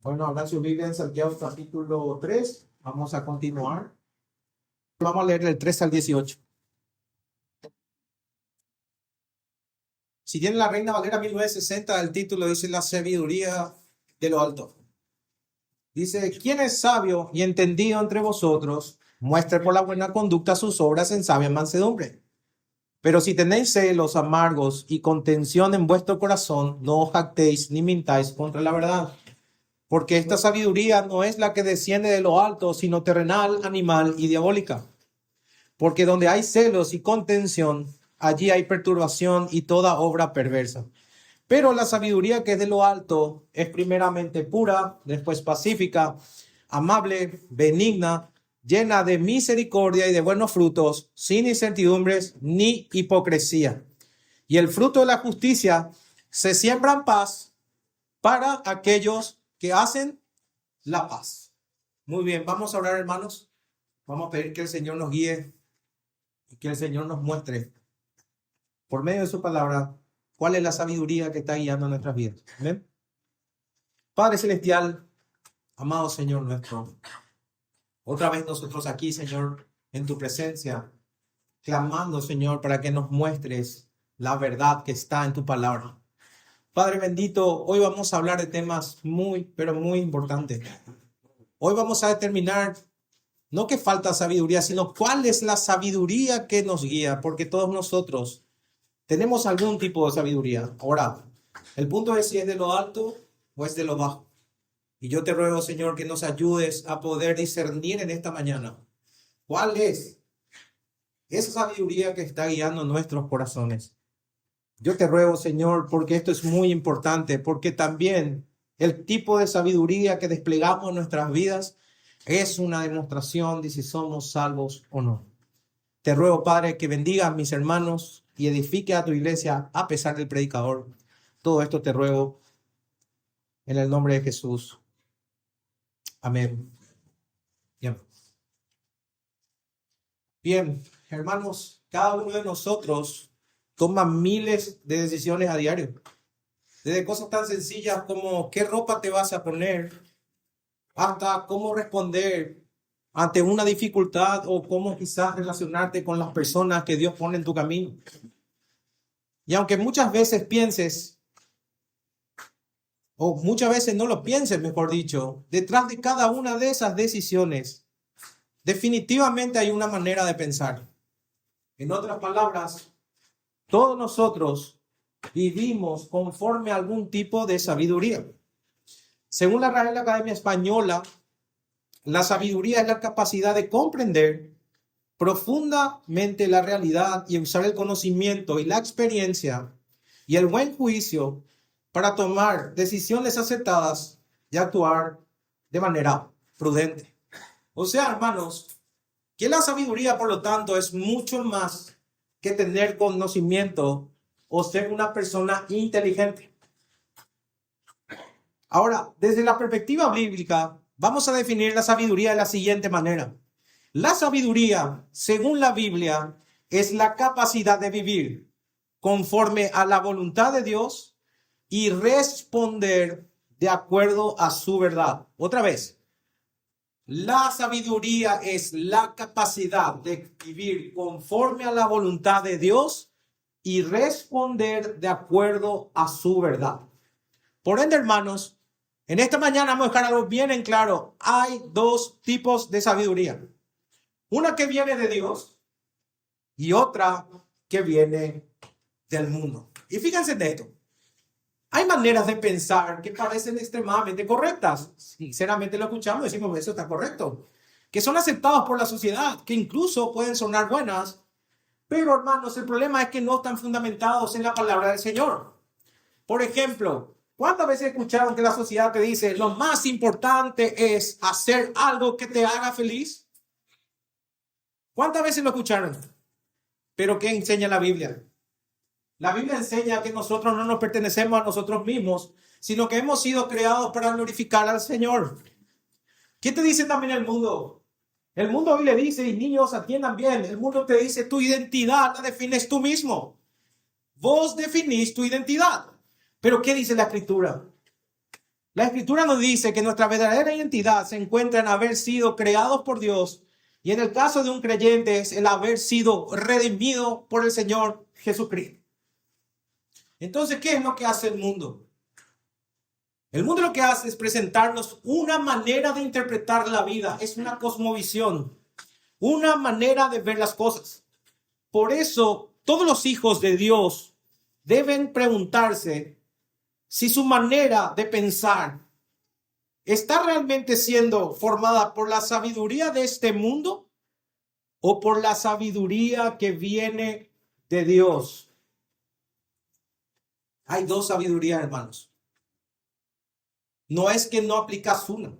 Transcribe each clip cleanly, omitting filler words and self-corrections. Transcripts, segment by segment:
Bueno, habla su Biblia en Santiago capítulo 3. Vamos a continuar. Vamos a leer del 3 al 18. Si tienen la Reina Valera 1960, el título dice La sabiduría de lo alto. Dice, ¿quién es sabio y entendido entre vosotros? Muestre por la buena conducta sus obras en sabia mansedumbre. Pero si tenéis celos amargos y contención en vuestro corazón, no os jactéis ni mintáis contra la verdad. Porque esta sabiduría no es la que desciende de lo alto, sino terrenal, animal y diabólica. Porque donde hay celos y contención, allí hay perturbación y toda obra perversa. Pero la sabiduría que es de lo alto es primeramente pura, después pacífica, amable, benigna, llena de misericordia y de buenos frutos, sin incertidumbres ni hipocresía. Y el fruto de la justicia se siembra en paz para aquellos que hacen la paz. Muy bien, vamos a orar, hermanos. Vamos a pedir que el Señor nos guíe y que el Señor nos muestre por medio de su palabra cuál es la sabiduría que está guiando nuestras vidas. ¿Amén? Padre Celestial, amado Señor nuestro, otra vez nosotros aquí, Señor, en tu presencia, clamando, Señor, para que nos muestres la verdad que está en tu palabra. Padre bendito, hoy vamos a hablar de temas muy, pero muy importantes. Hoy vamos a determinar no que falta sabiduría, sino cuál es la sabiduría que nos guía, porque todos nosotros tenemos algún tipo de sabiduría. Ahora, el punto es si es de lo alto o es de lo bajo. Y yo te ruego, Señor, que nos ayudes a poder discernir en esta mañana cuál es esa sabiduría que está guiando nuestros corazones. Yo te ruego, Señor, porque esto es muy importante, porque también el tipo de sabiduría que desplegamos en nuestras vidas es una demostración de si somos salvos o no. Te ruego, Padre, que bendiga a mis hermanos y edifique a tu iglesia a pesar del predicador. Todo esto te ruego en el nombre de Jesús. Amén. Bien. Bien, hermanos, cada uno de nosotros toma miles de decisiones a diario. Desde cosas tan sencillas como qué ropa te vas a poner, hasta cómo responder ante una dificultad o cómo quizás relacionarte con las personas que Dios pone en tu camino. Y aunque muchas veces pienses, o muchas veces no lo pienses, mejor dicho, detrás de cada una de esas decisiones, definitivamente hay una manera de pensar. En otras palabras, todos nosotros vivimos conforme a algún tipo de sabiduría. Según la Real Academia Española, la sabiduría es la capacidad de comprender profundamente la realidad y usar el conocimiento y la experiencia y el buen juicio para tomar decisiones acertadas y actuar de manera prudente. O sea, hermanos, que la sabiduría, por lo tanto, es mucho más que tener conocimiento o ser una persona inteligente. Ahora, desde la perspectiva bíblica, vamos a definir la sabiduría de la siguiente manera. La sabiduría, según la Biblia, es la capacidad de vivir conforme a la voluntad de Dios y responder de acuerdo a su verdad. Otra vez, la sabiduría es la capacidad de vivir conforme a la voluntad de Dios y responder de acuerdo a su verdad. Por ende, hermanos, en esta mañana vamos a dejar algo bien en claro. Hay dos tipos de sabiduría. Una que viene de Dios y otra que viene del mundo. Y fíjense en esto. Hay maneras de pensar que parecen extremadamente correctas. Sinceramente lo escuchamos y decimos, eso está correcto. Que son aceptadas por la sociedad, que incluso pueden sonar buenas. Pero, hermanos, el problema es que no están fundamentados en la palabra del Señor. Por ejemplo, ¿cuántas veces escucharon que la sociedad te dice lo más importante es hacer algo que te haga feliz? ¿Cuántas veces lo escucharon? ¿Pero qué enseña la Biblia? La Biblia enseña que nosotros no nos pertenecemos a nosotros mismos, sino que hemos sido creados para glorificar al Señor. ¿Qué te dice también el mundo? El mundo hoy le dice, y niños atiendan bien, el mundo te dice tu identidad la defines tú mismo. Vos definís tu identidad. Pero ¿qué dice la Escritura? La Escritura nos dice que nuestra verdadera identidad se encuentra en haber sido creados por Dios, y en el caso de un creyente es el haber sido redimido por el Señor Jesucristo. Entonces, ¿qué es lo que hace el mundo? El mundo lo que hace es presentarnos una manera de interpretar la vida, es una cosmovisión, una manera de ver las cosas. Por eso, todos los hijos de Dios deben preguntarse si su manera de pensar está realmente siendo formada por la sabiduría de este mundo o por la sabiduría que viene de Dios. Hay dos sabidurías, hermanos. No es que no aplicas una.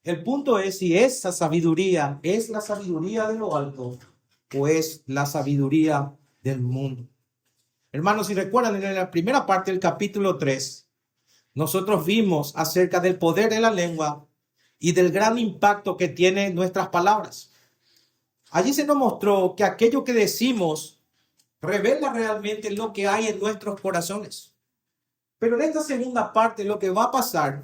El punto es si esa sabiduría es la sabiduría de lo alto o es la sabiduría del mundo. Hermanos, si recuerdan, en la primera parte del capítulo 3, nosotros vimos acerca del poder de la lengua y del gran impacto que tienen nuestras palabras. Allí se nos mostró que aquello que decimos revela realmente lo que hay en nuestros corazones. Pero en esta segunda parte lo que va a pasar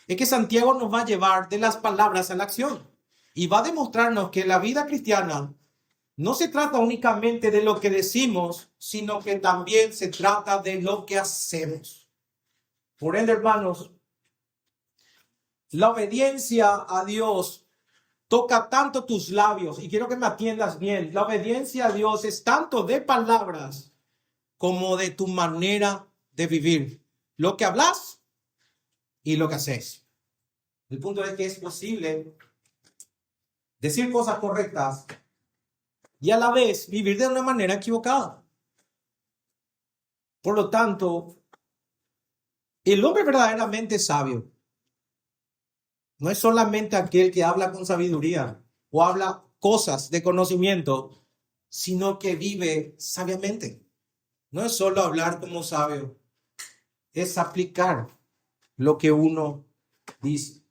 es que Santiago nos va a llevar de las palabras a la acción y va a demostrarnos que la vida cristiana no se trata únicamente de lo que decimos, sino que también se trata de lo que hacemos. Por ende, hermanos, la obediencia a Dios toca tanto tus labios, y quiero que me atiendas bien. La obediencia a Dios es tanto de palabras como de tu manera de vivir, lo que hablas y lo que haces. El punto es que es posible decir cosas correctas y a la vez vivir de una manera equivocada. Por lo tanto, el hombre verdaderamente sabio no es solamente aquel que habla con sabiduría o habla cosas de conocimiento, sino que vive sabiamente. No es solo hablar como sabio, es aplicar lo que uno dice.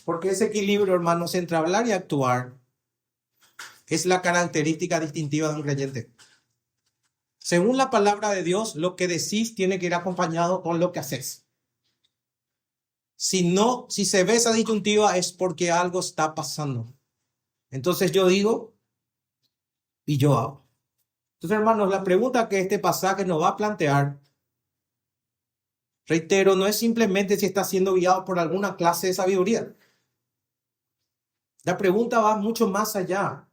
Porque ese equilibrio, hermanos, entre hablar y actuar es la característica distintiva de un creyente. Según la palabra de Dios, lo que decís tiene que ir acompañado con lo que haces. Si se ve esa disyuntiva es porque algo está pasando. Entonces yo digo y yo hago. Entonces, hermanos, la pregunta que este pasaje nos va a plantear, reitero, no es simplemente si está siendo guiado por alguna clase de sabiduría. La pregunta va mucho más allá.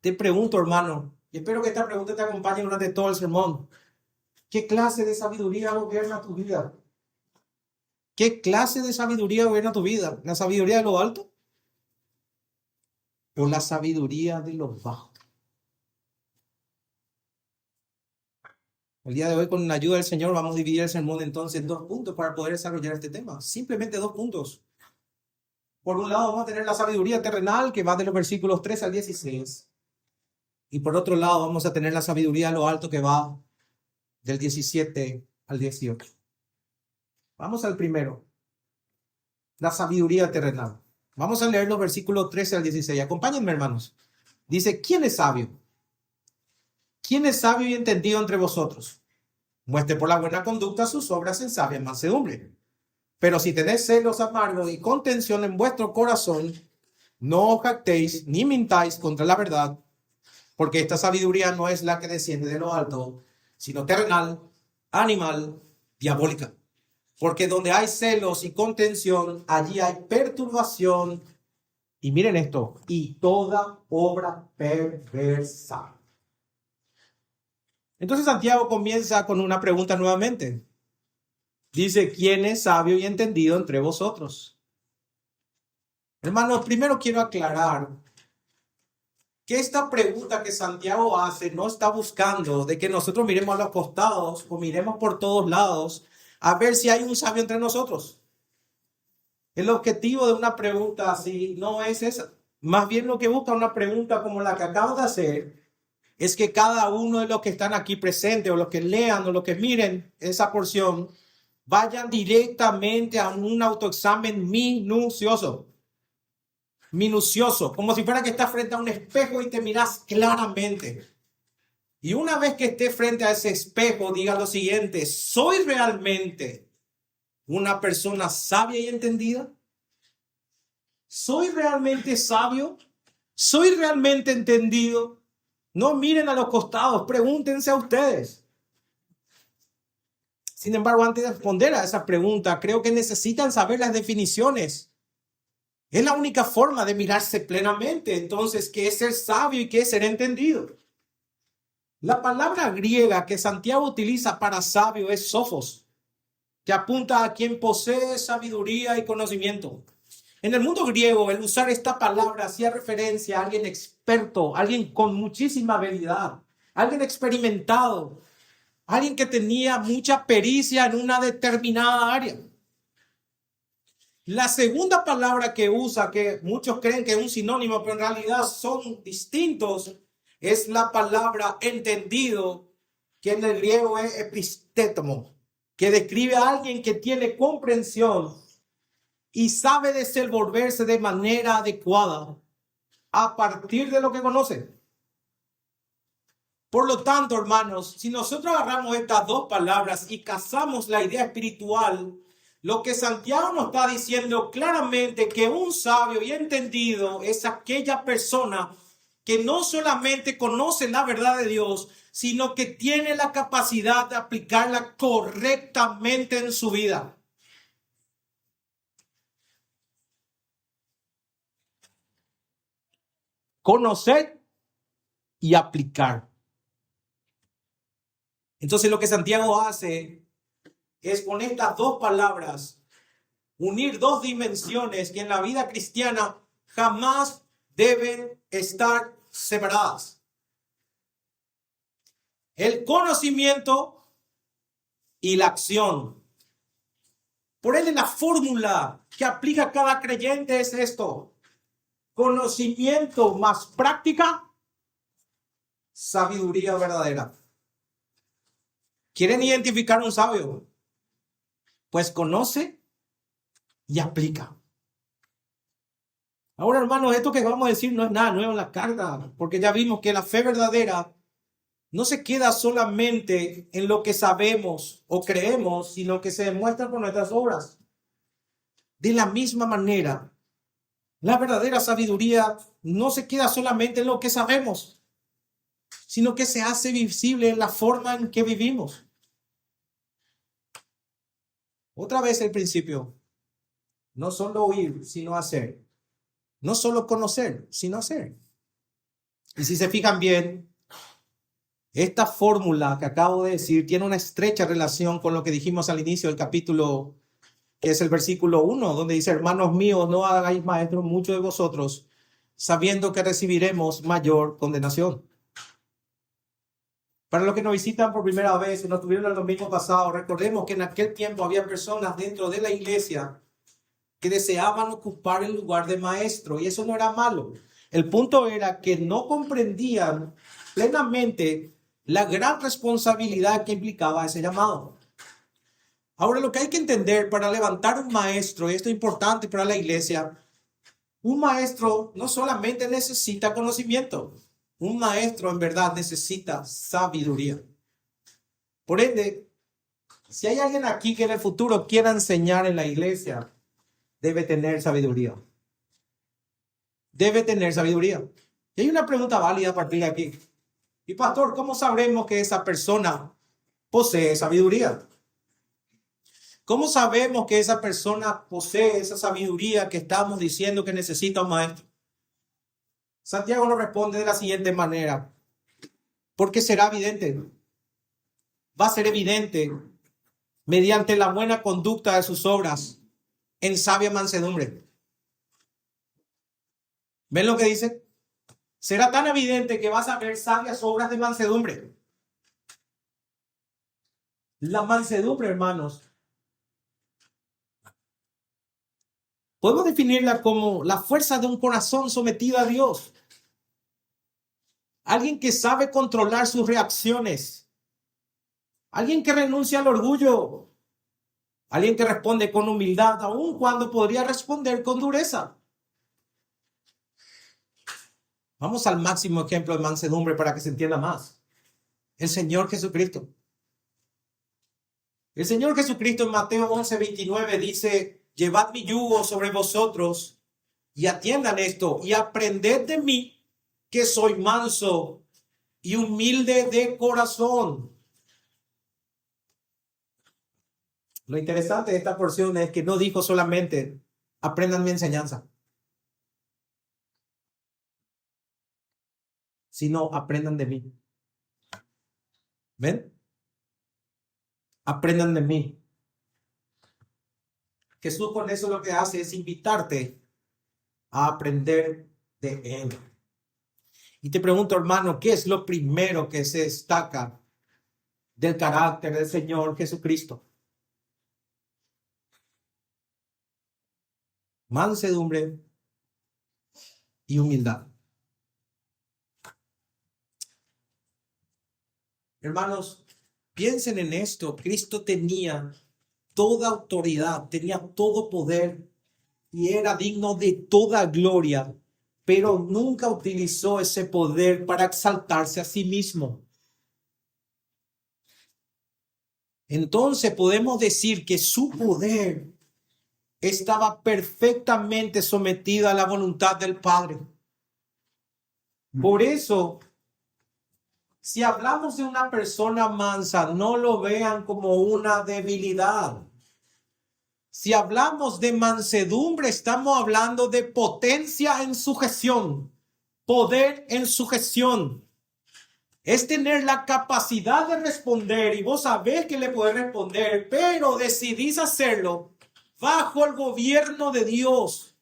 Te pregunto, hermano, y espero que esta pregunta te acompañe durante todo el sermón. ¿Qué clase de sabiduría gobierna tu vida? ¿Qué clase de sabiduría gobierna tu vida? ¿La sabiduría de lo alto o la sabiduría de lo bajo? El día de hoy, con la ayuda del Señor, vamos a dividir el sermón entonces en 2 puntos para poder desarrollar este tema. Simplemente 2 puntos. Por un lado, vamos a tener la sabiduría terrenal, que va de los versículos 3 al 16. Y por otro lado, vamos a tener la sabiduría de lo alto, que va del 17 al 18. Vamos al primero. La sabiduría terrenal. Vamos a leer los versículos 13 al 16. Acompáñenme, hermanos. Dice, ¿quién es sabio? ¿Quién es sabio y entendido entre vosotros? Muestre por la buena conducta sus obras en sabia mansedumbre. Pero si tenéis celos amargos y contención en vuestro corazón, no os jactéis ni mintáis contra la verdad, porque esta sabiduría no es la que desciende de lo alto, sino terrenal, animal, diabólica. Porque donde hay celos y contención, allí hay perturbación. Y miren esto, y toda obra perversa. Entonces Santiago comienza con una pregunta nuevamente. Dice, ¿quién es sabio y entendido entre vosotros? Hermanos, primero quiero aclarar que esta pregunta que Santiago hace no está buscando de que nosotros miremos a los costados o miremos por todos lados a ver si hay un sabio entre nosotros. El objetivo de una pregunta así no es esa. Más bien lo que busca una pregunta como la que acabo de hacer es que cada uno de los que están aquí presentes o los que lean o los que miren esa porción vayan directamente a un autoexamen minucioso, como si fuera que estás frente a un espejo y te miras claramente. Y una vez que estés frente a ese espejo, diga lo siguiente: ¿soy realmente una persona sabia y entendida? ¿Soy realmente sabio? ¿Soy realmente entendido? No miren a los costados, pregúntense a ustedes. Sin embargo, antes de responder a esa pregunta, creo que necesitan saber las definiciones. Es la única forma de mirarse plenamente. Entonces, ¿qué es ser sabio y qué es ser entendido? La palabra griega que Santiago utiliza para sabio es sophos, que apunta a quien posee sabiduría y conocimiento. En el mundo griego, el usar esta palabra hacía referencia a alguien experto, alguien con muchísima habilidad, alguien experimentado, alguien que tenía mucha pericia en una determinada área. La segunda palabra que usa, que muchos creen que es un sinónimo, pero en realidad son distintos, es la palabra entendido, que en el griego es epistétomo, que describe a alguien que tiene comprensión y sabe desenvolverse de manera adecuada a partir de lo que conoce. Por lo tanto, hermanos, si nosotros agarramos estas dos palabras y casamos la idea espiritual, lo que Santiago nos está diciendo claramente que un sabio y entendido es aquella persona que no solamente conoce la verdad de Dios, sino que tiene la capacidad de aplicarla correctamente en su vida. Conocer y aplicar. Entonces lo que Santiago hace es con estas dos palabras unir dos dimensiones que en la vida cristiana jamás deben estar separadas. El conocimiento y la acción. Por ende, la fórmula que aplica cada creyente es esto: conocimiento más práctica, sabiduría verdadera. ¿Quieren identificar un sabio? Pues conoce y aplica. Ahora, hermanos, esto que vamos a decir no es nada nuevo en la carta, porque ya vimos que la fe verdadera no se queda solamente en lo que sabemos o creemos, sino que se demuestra con nuestras obras. De la misma manera, la verdadera sabiduría no se queda solamente en lo que sabemos, sino que se hace visible en la forma en que vivimos. Otra vez el principio: no solo oír, sino hacer. No solo conocer, sino hacer. Y si se fijan bien, esta fórmula que acabo de decir tiene una estrecha relación con lo que dijimos al inicio del capítulo, que es el versículo 1, donde dice: hermanos míos, no hagáis maestros muchos de vosotros, sabiendo que recibiremos mayor condenación. Para los que nos visitan por primera vez o nos tuvieron el domingo pasado, recordemos que en aquel tiempo había personas dentro de la iglesia que deseaban ocupar el lugar de maestro, y eso no era malo. El punto era que no comprendían plenamente la gran responsabilidad que implicaba ese llamado. Ahora, lo que hay que entender para levantar un maestro, y esto es importante para la iglesia, un maestro no solamente necesita conocimiento, un maestro en verdad necesita sabiduría. Por ende, si hay alguien aquí que en el futuro quiera enseñar en la iglesia, debe tener sabiduría. Debe tener sabiduría. Y hay una pregunta válida a partir de aquí. Y pastor, ¿cómo sabremos que esa persona posee sabiduría? ¿Cómo sabemos que esa persona posee esa sabiduría que estamos diciendo que necesita un maestro? Santiago nos responde de la siguiente manera: porque será evidente. Va a ser evidente mediante la buena conducta de sus obras en sabia mansedumbre. ¿Ven lo que dice? Será tan evidente que vas a ver sabias obras de mansedumbre. La mansedumbre, hermanos, podemos definirla como la fuerza de un corazón sometido a Dios. Alguien que sabe controlar sus reacciones. Alguien que renuncia al orgullo. Alguien que responde con humildad, aun cuando podría responder con dureza. Vamos al máximo ejemplo de mansedumbre para que se entienda más: el Señor Jesucristo. El Señor Jesucristo en Mateo 11:29 dice, llevad mi yugo sobre vosotros y atiendan esto y aprended de mí que soy manso y humilde de corazón. Lo interesante de esta porción es que no dijo solamente aprendan mi enseñanza, sino aprendan de mí. ¿Ven? Aprendan de mí. Jesús con eso lo que hace es invitarte a aprender de Él. Y te pregunto, hermano, ¿qué es lo primero que se destaca del carácter del Señor Jesucristo? Mansedumbre y humildad. Hermanos, piensen en esto. Cristo tenía toda autoridad, tenía todo poder y era digno de toda gloria, pero nunca utilizó ese poder para exaltarse a sí mismo. Entonces podemos decir que su poder estaba perfectamente sometido a la voluntad del Padre. Por eso, si hablamos de una persona mansa, no lo vean como una debilidad. Si hablamos de mansedumbre, estamos hablando de potencia en sujeción, poder en sujeción. Es tener la capacidad de responder y vos sabés que le podés responder, pero decidís hacerlo bajo el gobierno de Dios.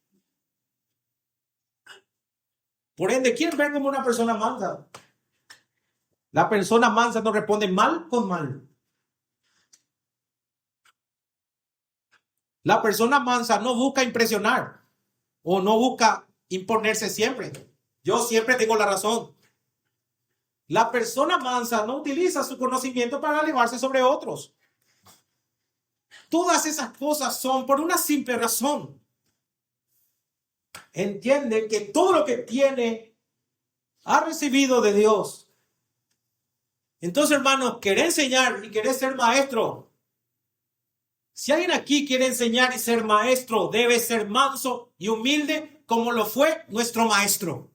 Por ende, ¿quién ve como una persona mansa? La persona mansa no responde mal con mal. La persona mansa no busca impresionar o no busca imponerse siempre. Yo siempre tengo la razón. La persona mansa no utiliza su conocimiento para elevarse sobre otros. Todas esas cosas son por una simple razón. Entiende que todo lo que tiene ha recibido de Dios. Entonces, hermanos, querer enseñar y querer ser maestro. Si alguien aquí quiere enseñar y ser maestro, debe ser manso y humilde como lo fue nuestro maestro.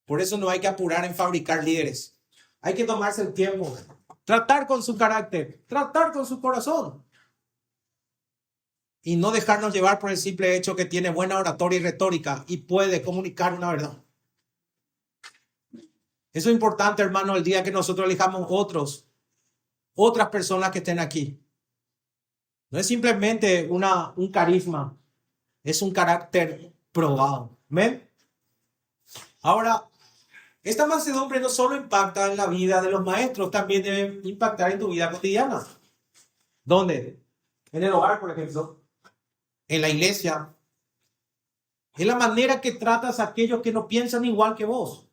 Por eso no hay que apurar en fabricar líderes. Hay que tomarse el tiempo, tratar con su carácter, tratar con su corazón. Y no dejarnos llevar por el simple hecho que tiene buena oratoria y retórica y puede comunicar una verdad. Eso es importante, hermano, el día que nosotros elijamos otras personas que estén aquí. No es simplemente un carisma, es un carácter probado. ¿Ven? Ahora, esta mansedumbre no solo impacta en la vida de los maestros, también debe impactar en tu vida cotidiana. ¿Dónde? En el hogar, por ejemplo. En la iglesia. En la manera que tratas a aquellos que no piensan igual que vos.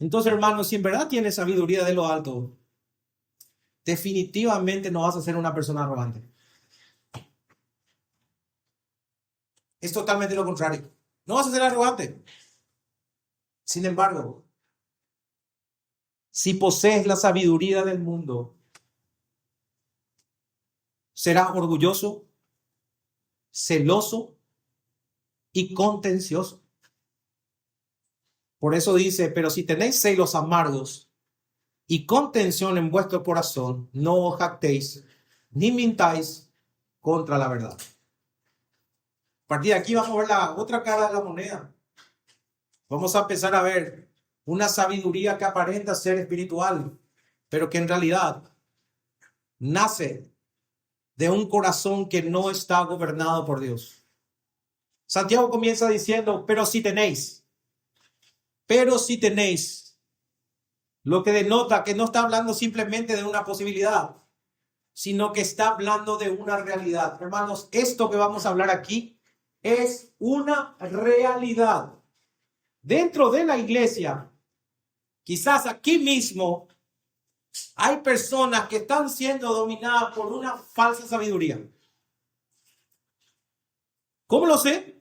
Entonces, hermano, si en verdad tienes sabiduría de lo alto, definitivamente no vas a ser una persona arrogante. Es totalmente lo contrario. No vas a ser arrogante. Sin embargo, si posees la sabiduría del mundo, serás orgulloso, celoso y contencioso. Por eso dice, pero si tenéis celos amargos y contención en vuestro corazón, no os jactéis ni mintáis contra la verdad. A partir de aquí vamos a ver la otra cara de la moneda. Vamos a empezar a ver una sabiduría que aparenta ser espiritual, pero que en realidad nace de un corazón que no está gobernado por Dios. Santiago comienza diciendo, pero si tenéis, lo que denota que no está hablando simplemente de una posibilidad, sino que está hablando de una realidad. Hermanos, esto que vamos a hablar aquí es una realidad. Dentro de la iglesia, quizás aquí mismo, hay personas que están siendo dominadas por una falsa sabiduría. ¿Cómo lo sé?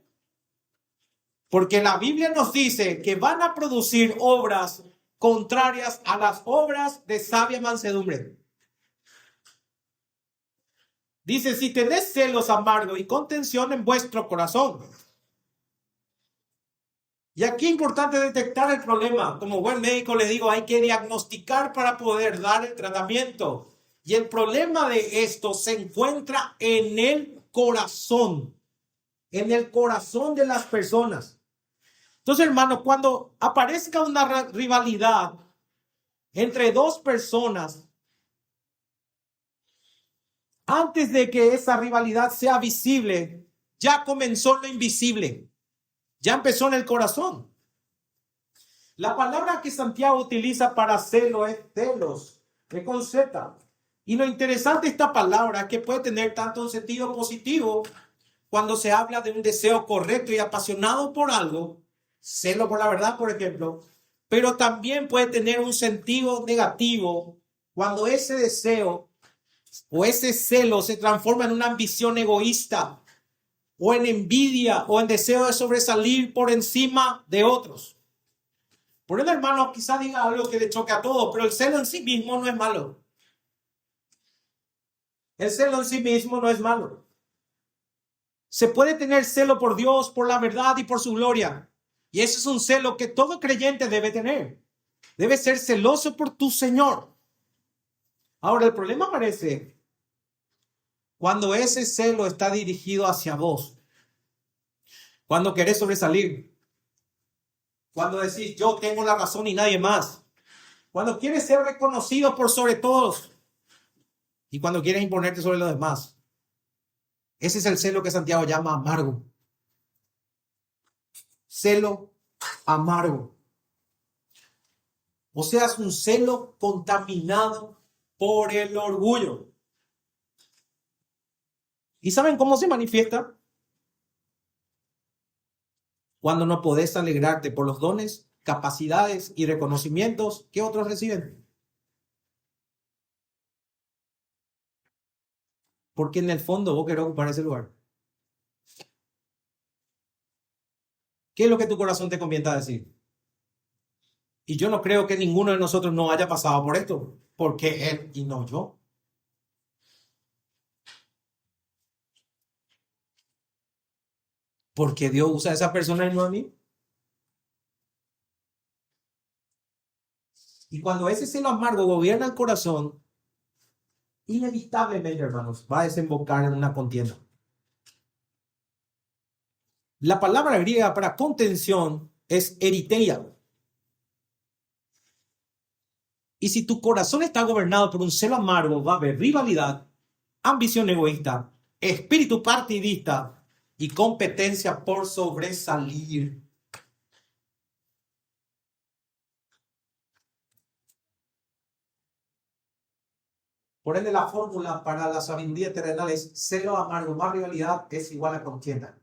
Porque la Biblia nos dice que van a producir obras contrarias a las obras de sabia mansedumbre. Dice, si tenés celos amargos y contención en vuestro corazón. Y aquí es importante detectar el problema. Como buen médico le digo, hay que diagnosticar para poder dar el tratamiento. Y el problema de esto se encuentra en el corazón de las personas. Entonces, hermano, cuando aparezca una rivalidad entre dos personas, antes de que esa rivalidad sea visible, ya comenzó lo invisible. Ya empezó en el corazón. La palabra que Santiago utiliza para celo es telos, es con Z. Y lo interesante de esta palabra es que puede tener tanto un sentido positivo cuando se habla de un deseo correcto y apasionado por algo, celo por la verdad, por ejemplo, pero también puede tener un sentido negativo cuando ese deseo o ese celo se transforma en una ambición egoísta, o en envidia, o en deseo de sobresalir por encima de otros. Por eso, hermano, quizá diga algo que le choque a todos, pero el celo en sí mismo no es malo. El celo en sí mismo no es malo. Se puede tener celo por Dios, por la verdad y por su gloria. Y ese es un celo que todo creyente debe tener. Debe ser celoso por tu Señor. Ahora, el problema aparece cuando ese celo está dirigido hacia vos. Cuando querés sobresalir. Cuando decís, yo tengo la razón y nadie más. Cuando quieres ser reconocido por sobre todos. Y cuando quieres imponerte sobre los demás. Ese es el celo que Santiago llama amargo. Celo amargo. O sea, es un celo contaminado por el orgullo. ¿Y saben cómo se manifiesta? Cuando no podés alegrarte por los dones, capacidades y reconocimientos que otros reciben. Porque en el fondo vos querés ocupar ese lugar. ¿Qué es lo que tu corazón te comienza a decir? Y yo no creo que ninguno de nosotros no haya pasado por esto. Porque él y no yo. Porque Dios usa a esa persona y no a mí. Y cuando ese celo amargo gobierna el corazón, inevitablemente, hermanos, va a desembocar en una contienda. La palabra griega para contención es eriteia. Y si tu corazón está gobernado por un celo amargo, va a haber rivalidad, ambición egoísta, espíritu partidista y competencia por sobresalir. Por ende, la fórmula para la sabiduría terrenal es celo amargo más rivalidad es igual a contienda.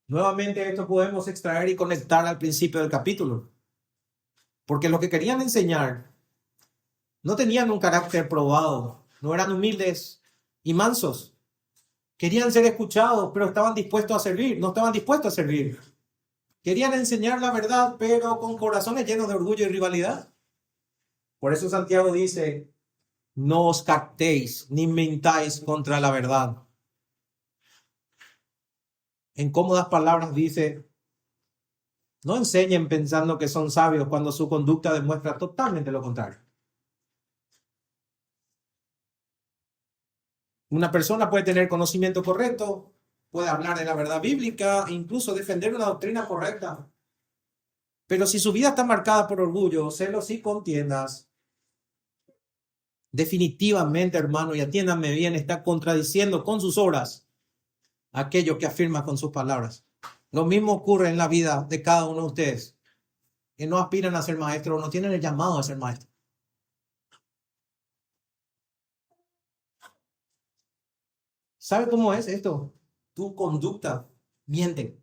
Nuevamente, esto podemos extraer y conectar al principio del capítulo. Porque lo que querían enseñar no tenían un carácter probado, no eran humildes y mansos. Querían ser escuchados, pero estaban dispuestos a servir, no estaban dispuestos a servir. Querían enseñar la verdad, pero con corazones llenos de orgullo y rivalidad. Por eso Santiago dice, no os captéis ni mintáis contra la verdad. En cómodas palabras dice, no enseñen pensando que son sabios cuando su conducta demuestra totalmente lo contrario. Una persona puede tener conocimiento correcto, puede hablar de la verdad bíblica, incluso defender una doctrina correcta. Pero si su vida está marcada por orgullo, celos y contiendas, definitivamente, hermano, y atiéndanme bien, está contradiciendo con sus obras aquello que afirma con sus palabras. Lo mismo ocurre en la vida de cada uno de ustedes, que no aspiran a ser maestros, no tienen el llamado a ser maestros. ¿Sabe cómo es esto? Tu conducta miente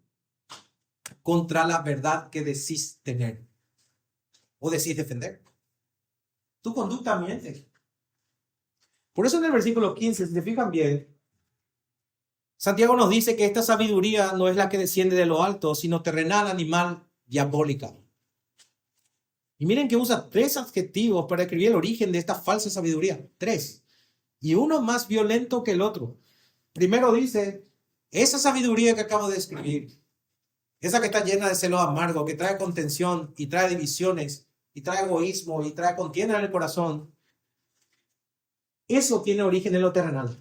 contra la verdad que decís tener o decís defender. Tu conducta miente. Por eso en el versículo 15, si se fijan bien, Santiago nos dice que esta sabiduría no es la que desciende de lo alto, sino terrenal, animal, diabólica. Y miren que usa 3 adjetivos para describir el origen de esta falsa sabiduría. 3. Y uno más violento que el otro. Primero dice, esa sabiduría que acabo de describir, esa que está llena de celo amargo, que trae contención y trae divisiones, y trae egoísmo, y trae contienda en el corazón, eso tiene origen en lo terrenal.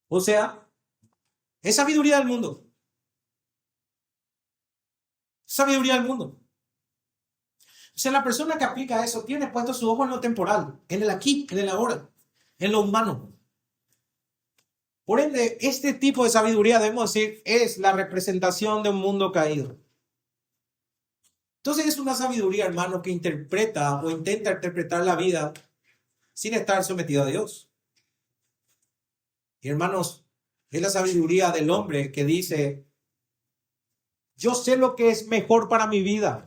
O sea, es sabiduría del mundo. Sabiduría del mundo. O sea, la persona que aplica eso tiene puesto su ojo en lo temporal, en el aquí, en el ahora, en lo humano. Por ende, este tipo de sabiduría, debemos decir, es la representación de un mundo caído. Entonces es una sabiduría, hermano, que interpreta o intenta interpretar la vida sin estar sometido a Dios. Y hermanos, es la sabiduría del hombre que dice, yo sé lo que es mejor para mi vida.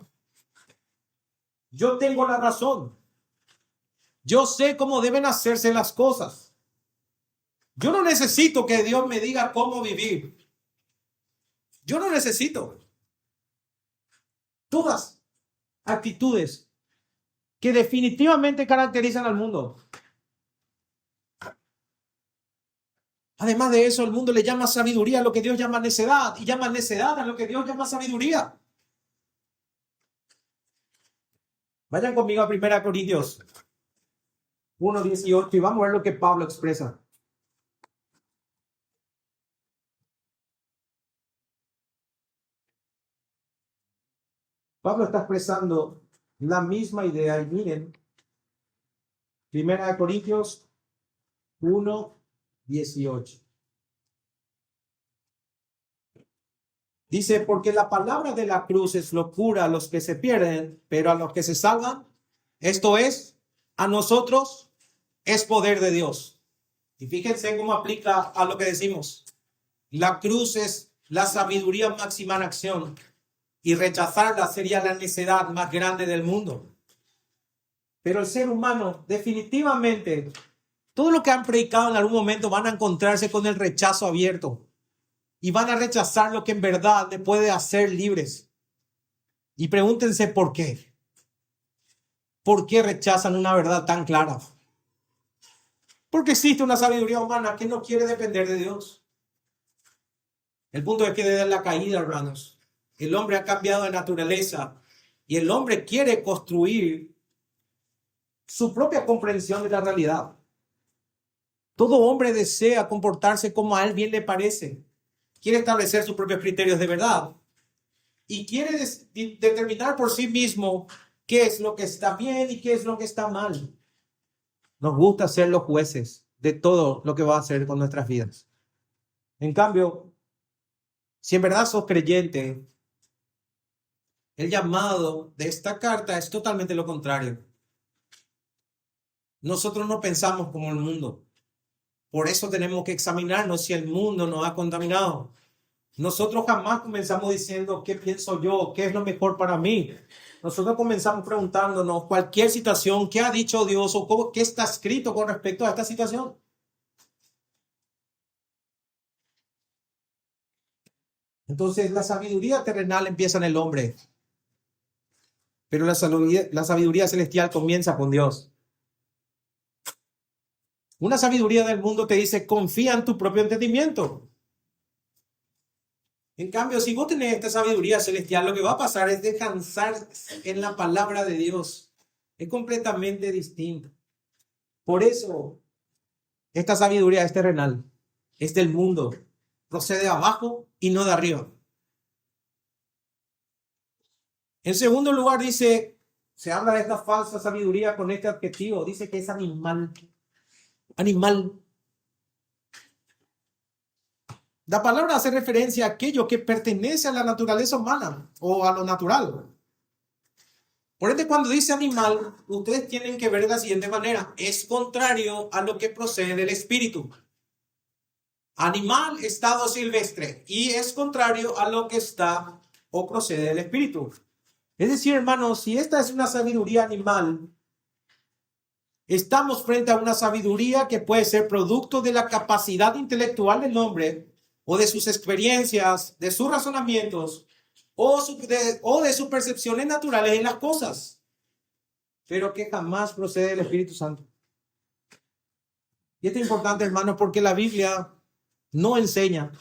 Yo tengo la razón. Yo sé cómo deben hacerse las cosas. Yo no necesito que Dios me diga cómo vivir. Yo no necesito. Todas actitudes que definitivamente caracterizan al mundo. Además de eso, el mundo le llama sabiduría a lo que Dios llama necedad, y llama necedad a lo que Dios llama sabiduría. Vayan conmigo a 1 Corintios 1:18 y vamos a ver lo que Pablo expresa. Pablo está expresando la misma idea y miren, 1 Corintios 1:18. Dice, porque la palabra de la cruz es locura a los que se pierden, pero a los que se salvan, esto es, a nosotros, es poder de Dios. Y fíjense cómo aplica a lo que decimos. La cruz es la sabiduría máxima en acción y rechazarla sería la necedad más grande del mundo. Pero el ser humano, definitivamente, todo lo que han predicado en algún momento van a encontrarse con el rechazo abierto. Y van a rechazar lo que en verdad les puede hacer libres. Y pregúntense por qué. ¿Por qué rechazan una verdad tan clara? Porque existe una sabiduría humana que no quiere depender de Dios. El punto es que desde la caída, hermanos, el hombre ha cambiado de naturaleza y el hombre quiere construir su propia comprensión de la realidad. Todo hombre desea comportarse como a él bien le parece. Quiere establecer sus propios criterios de verdad y quiere determinar por sí mismo qué es lo que está bien y qué es lo que está mal. Nos gusta ser los jueces de todo lo que va a hacer con nuestras vidas. En cambio, si en verdad sos creyente, el llamado de esta carta es totalmente lo contrario. Nosotros no pensamos como el mundo. Por eso tenemos que examinarnos si el mundo nos ha contaminado. Nosotros jamás comenzamos diciendo qué pienso yo, qué es lo mejor para mí. Nosotros comenzamos preguntándonos cualquier situación, qué ha dicho Dios o qué está escrito con respecto a esta situación. Entonces la sabiduría terrenal empieza en el hombre, pero la sabiduría celestial comienza con Dios. Una sabiduría del mundo te dice, confía en tu propio entendimiento. En cambio, si vos tenés esta sabiduría celestial, lo que va a pasar es descansar en la palabra de Dios. Es completamente distinto. Por eso, esta sabiduría es terrenal, es del mundo, procede de abajo y no de arriba. En segundo lugar, dice, se habla de esta falsa sabiduría con este adjetivo, dice que es animal. Animal. La palabra hace referencia a aquello que pertenece a la naturaleza humana o a lo natural. Por ende, cuando dice animal, ustedes tienen que ver de la siguiente manera. Es contrario a lo que procede del espíritu. Animal, estado silvestre. Y es contrario a lo que está o procede del espíritu. Es decir, hermanos, si esta es una sabiduría animal, Estamos frente a una sabiduría que puede ser producto de la capacidad intelectual del hombre o de sus experiencias, de sus razonamientos o de sus percepciones naturales de las cosas, pero que jamás procede del Espíritu Santo. Y esto es importante, hermanos, porque la Biblia no enseña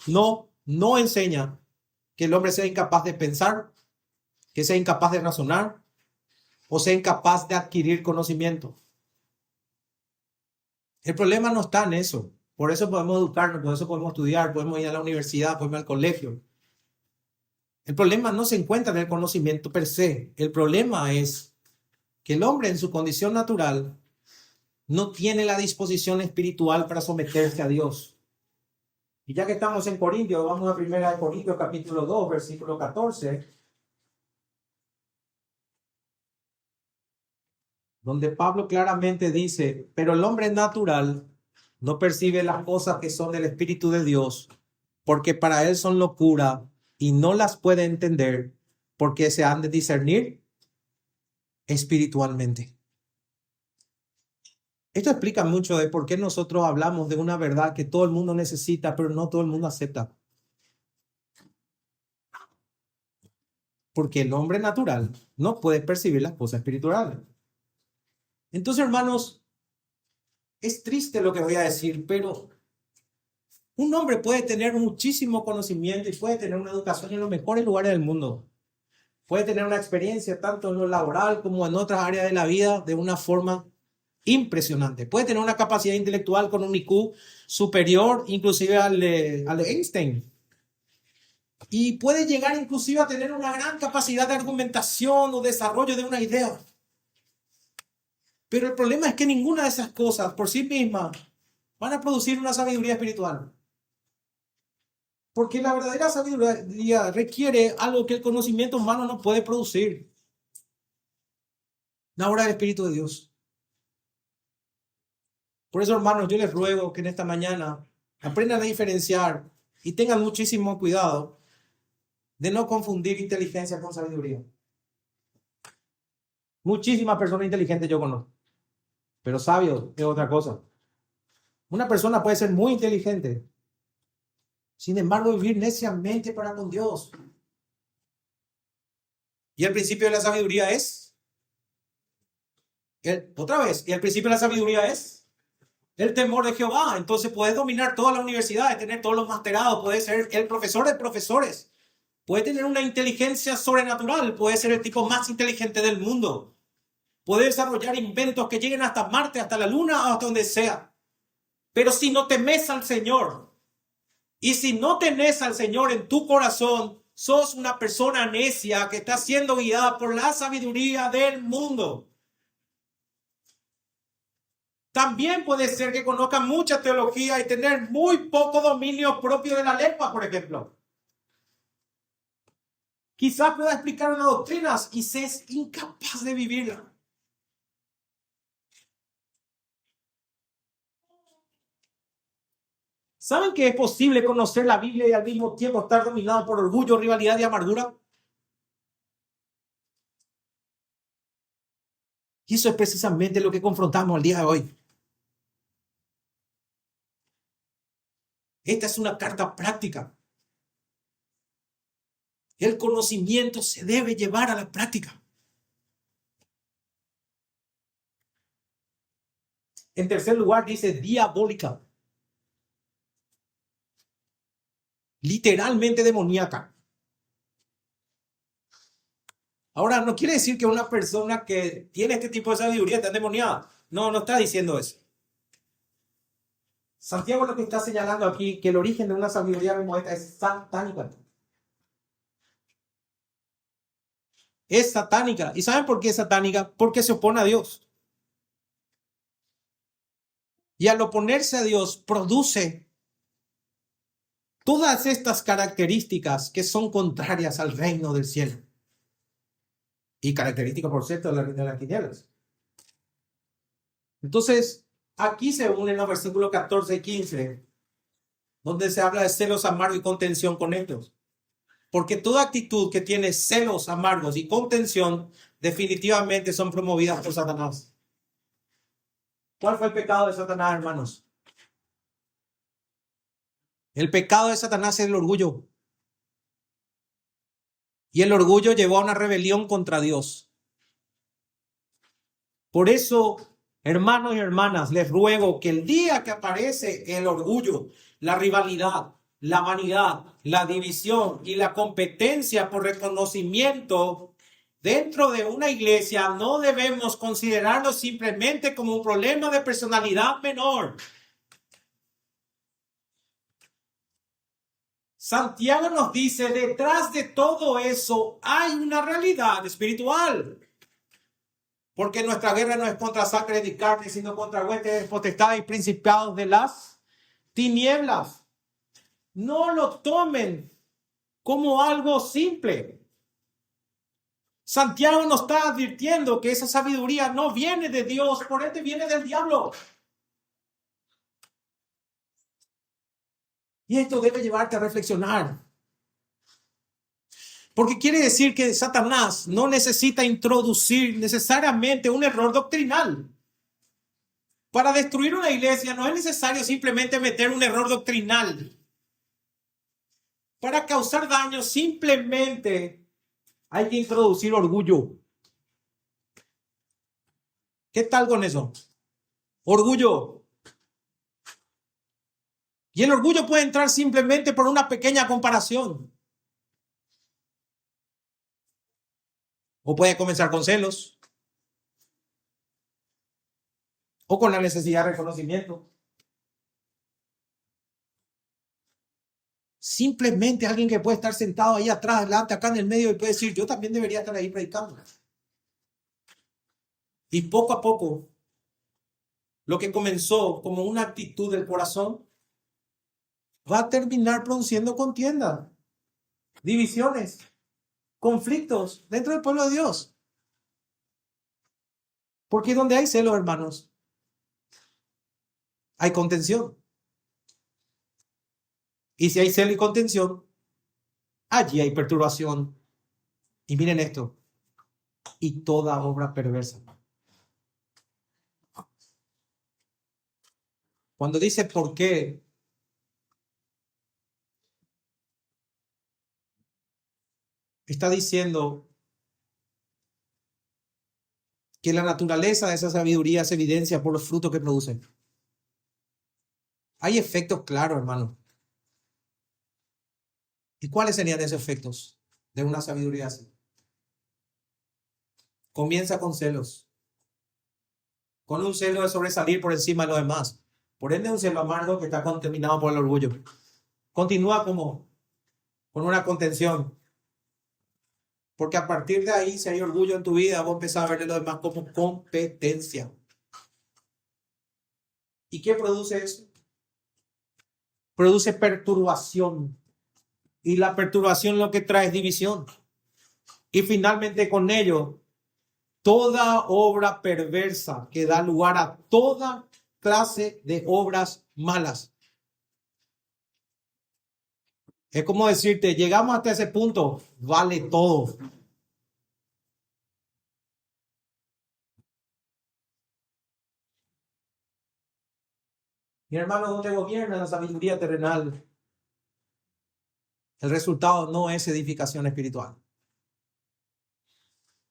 que el hombre sea incapaz de pensar, que sea incapaz de razonar o sea incapaz de adquirir conocimiento. El problema no está en eso. Por eso podemos educarnos, por eso podemos estudiar, podemos ir a la universidad, podemos ir al colegio. El problema no se encuentra en el conocimiento per se. El problema es que el hombre en su condición natural no tiene la disposición espiritual para someterse a Dios. Y ya que estamos en Corintios, vamos a 1 Corintios capítulo 2, versículo 14, donde Pablo claramente dice, pero el hombre natural no percibe las cosas que son del Espíritu de Dios, porque para él son locura y no las puede entender, porque se han de discernir espiritualmente. Esto explica mucho de por qué nosotros hablamos de una verdad que todo el mundo necesita, pero no todo el mundo acepta. Porque el hombre natural no puede percibir las cosas espirituales. Entonces, hermanos, es triste lo que voy a decir, pero un hombre puede tener muchísimo conocimiento y puede tener una educación en los mejores lugares del mundo. Puede tener una experiencia tanto en lo laboral como en otras áreas de la vida de una forma impresionante. Puede tener una capacidad intelectual con un IQ superior inclusive al de Einstein. Y puede llegar inclusive a tener una gran capacidad de argumentación o desarrollo de una idea. Pero el problema es que ninguna de esas cosas por sí mismas van a producir una sabiduría espiritual. Porque la verdadera sabiduría requiere algo que el conocimiento humano no puede producir. La obra del Espíritu de Dios. Por eso, hermanos, yo les ruego que en esta mañana aprendan a diferenciar y tengan muchísimo cuidado de no confundir inteligencia con sabiduría. Muchísimas personas inteligentes yo conozco, pero sabios es otra cosa. Una persona puede ser muy inteligente, sin embargo vivir neciamente para con Dios. Y el principio de la sabiduría es, y el principio de la sabiduría es el temor de Jehová. Entonces puedes dominar toda la universidad, tener todos los masterados, puedes ser el profesor de profesores, puede tener una inteligencia sobrenatural, puede ser el tipo más inteligente del mundo, puede desarrollar inventos que lleguen hasta Marte, hasta la Luna, hasta donde sea. Pero si no temes al Señor, y si no tenés al Señor en tu corazón, sos una persona necia que está siendo guiada por la sabiduría del mundo. También puede ser que conozca mucha teología y tener muy poco dominio propio de la lengua, por ejemplo. Quizás pueda explicar una doctrina y seas incapaz de vivirla. ¿Saben que es posible conocer la Biblia y al mismo tiempo estar dominado por orgullo, rivalidad y amargura? Y eso es precisamente lo que confrontamos el día de hoy. Esta es una carta práctica. El conocimiento se debe llevar a la práctica. En tercer lugar dice diabólica. Literalmente demoníaca. Ahora, no quiere decir que una persona que tiene este tipo de sabiduría está endemoniada. No, no está diciendo eso. Santiago lo que está señalando aquí, que el origen de una sabiduría como esta es satánica. Es satánica. ¿Y saben por qué es satánica? Porque se opone a Dios. Y al oponerse a Dios, produce todas estas características que son contrarias al reino del cielo. Y características, por cierto, de las tinieblas. Entonces, aquí se unen los versículos 14 y 15, donde se habla de celos amargos y contención con ellos. Porque toda actitud que tiene celos amargos y contención definitivamente son promovidas por Satanás. ¿Cuál fue el pecado de Satanás, hermanos? El pecado de Satanás es el orgullo. Y el orgullo llevó a una rebelión contra Dios. Por eso, hermanos y hermanas, les ruego que el día que aparece el orgullo, la rivalidad, la vanidad, la división y la competencia por reconocimiento dentro de una iglesia, no debemos considerarlo simplemente como un problema de personalidad menor. Santiago nos dice, detrás de todo eso hay una realidad espiritual. Porque nuestra guerra no es contra sangre y carne, sino contra huestes, potestades y principados de las tinieblas. No lo tomen como algo simple. Santiago nos está advirtiendo que esa sabiduría no viene de Dios, por ende viene del diablo. Y esto debe llevarte a reflexionar. Porque quiere decir que Satanás no necesita introducir necesariamente un error doctrinal. Para destruir una iglesia no es necesario simplemente meter un error doctrinal. Para causar daño simplemente hay que introducir orgullo. ¿Qué tal con eso? Orgullo. Y el orgullo puede entrar simplemente por una pequeña comparación. O puede comenzar con celos. O con la necesidad de reconocimiento. Simplemente alguien que puede estar sentado ahí atrás, adelante, acá en el medio y puede decir, yo también debería estar ahí predicando. Y poco a poco, lo que comenzó como una actitud del corazón, va a terminar produciendo contienda, divisiones, conflictos dentro del pueblo de Dios. Porque donde hay celos, hermanos, hay contención. Y si hay celo y contención, allí hay perturbación. Y miren esto, y toda obra perversa. Cuando dice por qué, está diciendo que la naturaleza de esa sabiduría se evidencia por los frutos que producen. Hay efectos claros, hermano. ¿Y cuáles serían esos efectos de una sabiduría así? Comienza con celos. Con un celo de sobresalir por encima de los demás. Por ende, un celo amargo que está contaminado por el orgullo. Continúa como con una contención. Porque a partir de ahí, si hay orgullo en tu vida, vos empezás a ver a los demás como competencia. ¿Y qué produce eso? Produce perturbación. Y la perturbación lo que trae es división. Y finalmente con ello, toda obra perversa que da lugar a toda clase de obras malas. Es como decirte, llegamos hasta ese punto, vale todo. Mi hermano, donde gobierna la sabiduría terrenal, el resultado no es edificación espiritual,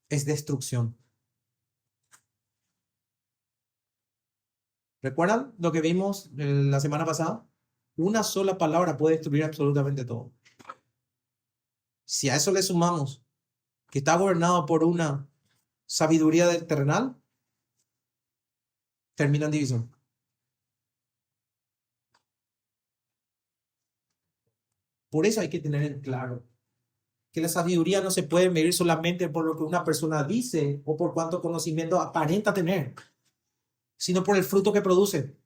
es destrucción. ¿Recuerdan lo que vimos la semana pasada? Una sola palabra puede destruir absolutamente todo. Si a eso le sumamos que está gobernado por una sabiduría terrenal, termina en división. Por eso hay que tener en claro que la sabiduría no se puede medir solamente por lo que una persona dice o por cuánto conocimiento aparenta tener, sino por el fruto que produce.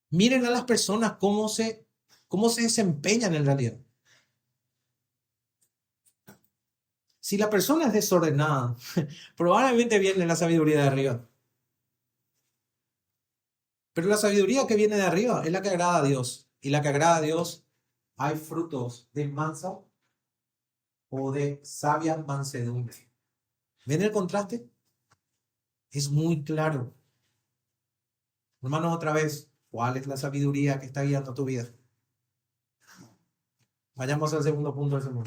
Miren a las personas cómo se desempeñan en realidad. Si la persona es desordenada, probablemente viene la sabiduría de arriba. Pero la sabiduría que viene de arriba es la que agrada a Dios. Y la que agrada a Dios, hay frutos de mansa o de sabia mansedumbre. ¿Ven el contraste? Es muy claro. Hermanos, otra vez, ¿cuál es la sabiduría que está guiando tu vida? Vayamos al segundo punto del sermón.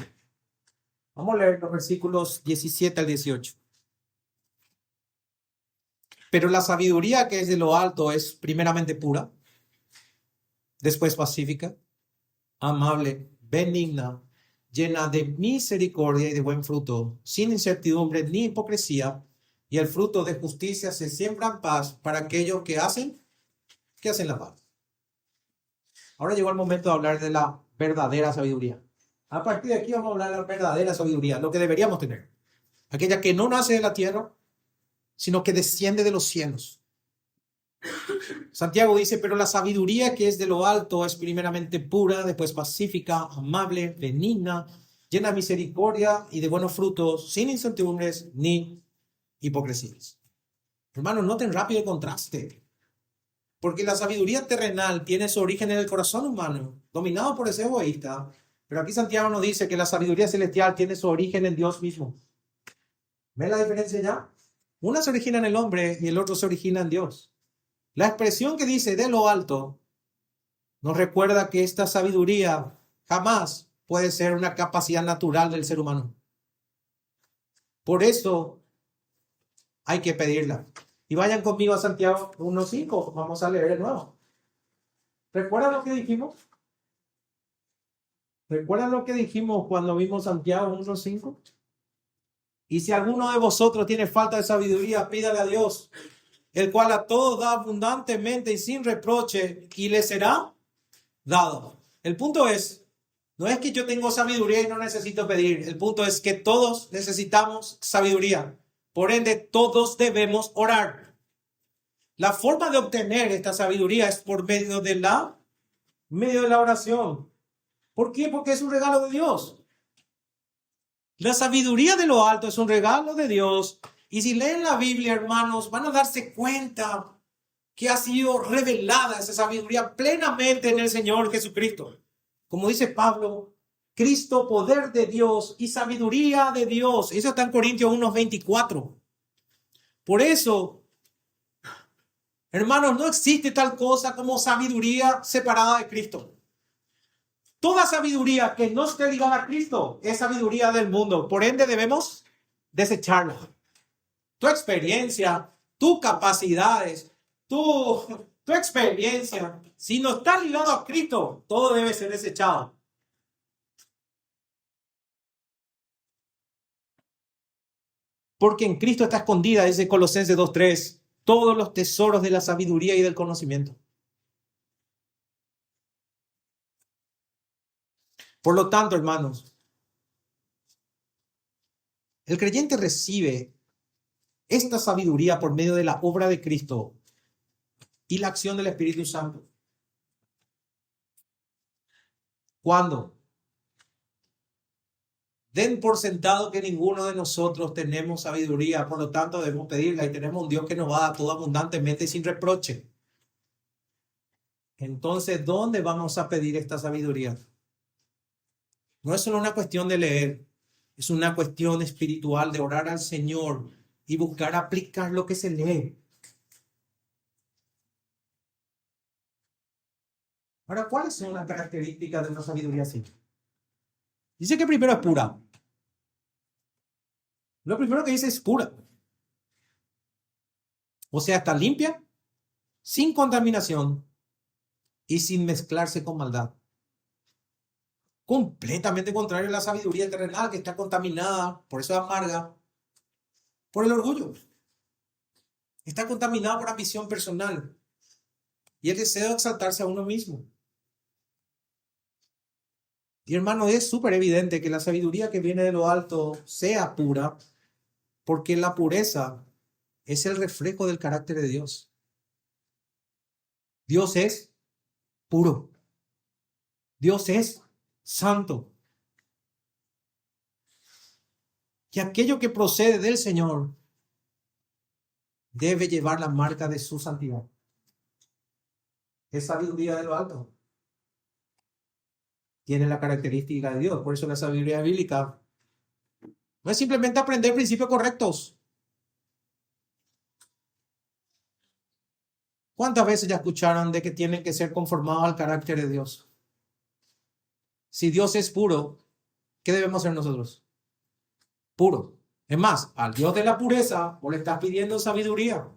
Vamos a leer los versículos 17 al 18. Pero la sabiduría que es de lo alto es primeramente pura, después pacífica, amable, benigna, llena de misericordia y de buen fruto, sin incertidumbre ni hipocresía, y el fruto de justicia se siembra en paz para aquellos que hacen la paz. Ahora llegó el momento de hablar de la verdadera sabiduría. A partir de aquí vamos a hablar de la verdadera sabiduría, lo que deberíamos tener. Aquella que no nace de la tierra, sino que desciende de los cielos. Santiago dice, pero la sabiduría que es de lo alto es primeramente pura, después pacífica, amable, benigna, llena de misericordia y de buenos frutos, sin incertidumbres ni hipocresías. Hermanos, noten rápido el contraste. Porque la sabiduría terrenal tiene su origen en el corazón humano, dominado por ese egoísta. Pero aquí Santiago nos dice que la sabiduría celestial tiene su origen en Dios mismo. ¿Ven la diferencia ya? Una se origina en el hombre y el otro se origina en Dios. La expresión que dice de lo alto nos recuerda que esta sabiduría jamás puede ser una capacidad natural del ser humano. Por eso hay que pedirla. Y vayan conmigo a Santiago 1:5. Vamos a leer de nuevo. ¿Recuerdan lo que dijimos? ¿Recuerdan lo que dijimos cuando vimos Santiago 1:5? Y si alguno de vosotros tiene falta de sabiduría, pídale a Dios, el cual a todos da abundantemente y sin reproche, y le será dado. El punto es, no es que yo tengo sabiduría y no necesito pedir. El punto es que todos necesitamos sabiduría. Por ende, todos debemos orar. La forma de obtener esta sabiduría es por medio de la oración. ¿Por qué? Porque es un regalo de Dios. La sabiduría de lo alto es un regalo de Dios. Y si leen la Biblia, hermanos, van a darse cuenta que ha sido revelada esa sabiduría plenamente en el Señor Jesucristo. Como dice Pablo, Cristo, poder de Dios y sabiduría de Dios. Eso está en Corintios 1:24. Por eso, hermanos, no existe tal cosa como sabiduría separada de Cristo. Toda sabiduría que no esté ligada a Cristo es sabiduría del mundo. Por ende, debemos desecharla. Tu experiencia, tus capacidades, tu experiencia, si no está ligado a Cristo, todo debe ser desechado. Porque en Cristo está escondida, dice Colosenses 2:3, todos los tesoros de la sabiduría y del conocimiento. Por lo tanto, hermanos, el creyente recibe esta sabiduría por medio de la obra de Cristo y la acción del Espíritu Santo. ¿Cuándo? Den por sentado que ninguno de nosotros tenemos sabiduría, por lo tanto debemos pedirla y tenemos un Dios que nos va a dar todo abundantemente y sin reproche. Entonces, ¿dónde vamos a pedir esta sabiduría? No es solo una cuestión de leer, es una cuestión espiritual de orar al Señor y buscar aplicar lo que se lee. Ahora, ¿cuáles son las características de una sabiduría así? Dice que primero es pura. Lo primero que dice es pura. O sea, está limpia, sin contaminación y sin mezclarse con maldad. Completamente contrario a la sabiduría terrenal que está contaminada, por eso es amarga, por el orgullo. Está contaminada por ambición personal y el deseo de exaltarse a uno mismo. Y hermano, es súper evidente que la sabiduría que viene de lo alto sea pura, porque la pureza es el reflejo del carácter de Dios. Dios es puro. Dios es santo. Y aquello que procede del Señor debe llevar la marca de su santidad. Es sabiduría de lo alto. Tiene la característica de Dios. Por eso la sabiduría bíblica no es simplemente aprender principios correctos. ¿Cuántas veces ya escucharon de que tienen que ser conformados al carácter de Dios? Si Dios es puro, ¿qué debemos hacer nosotros? Puro. Es más, al Dios de la pureza, vos le estás pidiendo sabiduría.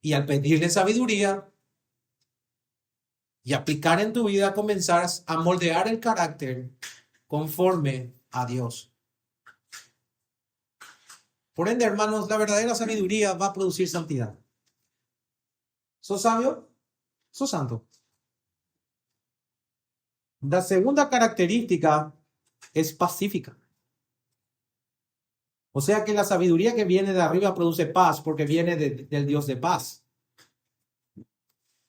Y al pedirle sabiduría y aplicar en tu vida, comenzarás a moldear el carácter conforme a Dios. Por ende, hermanos, la verdadera sabiduría va a producir santidad. ¿Sos sabio? ¿Sos santo? La segunda característica es pacífica. O sea que la sabiduría que viene de arriba produce paz porque viene del Dios de paz.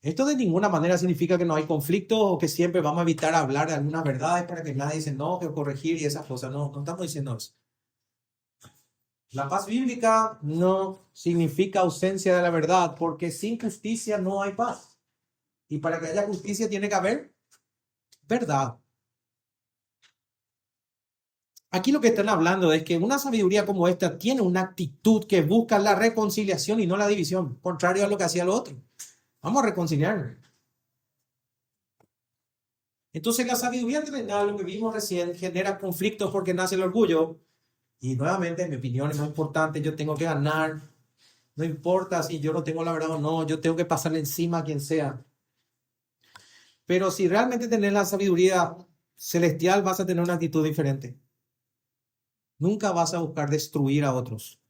Esto de ninguna manera significa que no hay conflicto o que siempre vamos a evitar hablar de algunas verdades para que nadie se enoje o corregir y esas cosas. No, no estamos diciendo eso. La paz bíblica no significa ausencia de la verdad porque sin justicia no hay paz. Y para que haya justicia tiene que haber verdad. Aquí lo que están hablando es que una sabiduría como esta tiene una actitud que busca la reconciliación y no la división, contrario a lo que hacía el otro. Vamos a reconciliarnos. Entonces la sabiduría terrenal, lo que vimos recién, genera conflictos porque nace el orgullo. Y nuevamente, mi opinión es más importante, yo tengo que ganar. No importa si yo no tengo la verdad o no, yo tengo que pasarle encima a quien sea. Pero si realmente tenés la sabiduría celestial, vas a tener una actitud diferente. Nunca vas a buscar destruir a otros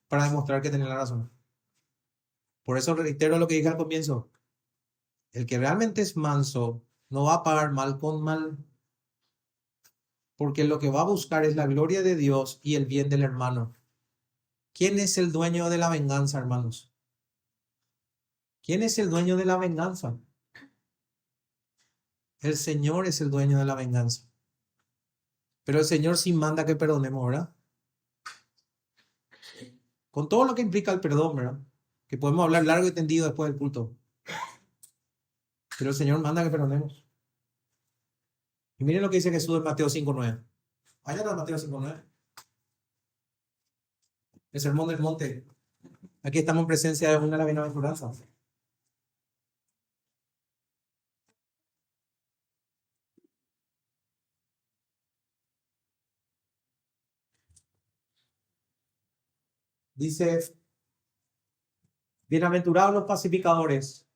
para demostrar que tenés la razón. Por eso reitero lo que dije al comienzo. El que realmente es manso no va a pagar mal con mal, porque lo que va a buscar es la gloria de Dios y el bien del hermano. ¿Quién es el dueño de la venganza, hermanos? ¿Quién es el dueño de la venganza? El Señor es el dueño de la venganza. Pero el Señor sí manda que perdonemos, ¿verdad? Con todo lo que implica el perdón, ¿verdad? Que podemos hablar largo y tendido después del culto. Pero el Señor manda que perdonemos. Y miren lo que dice Jesús en Mateo 5:9. Vayan a Mateo 5:9. El sermón del monte. Aquí estamos en presencia de una de las bienaventuranzas. Dice, bienaventurados los pacificadores,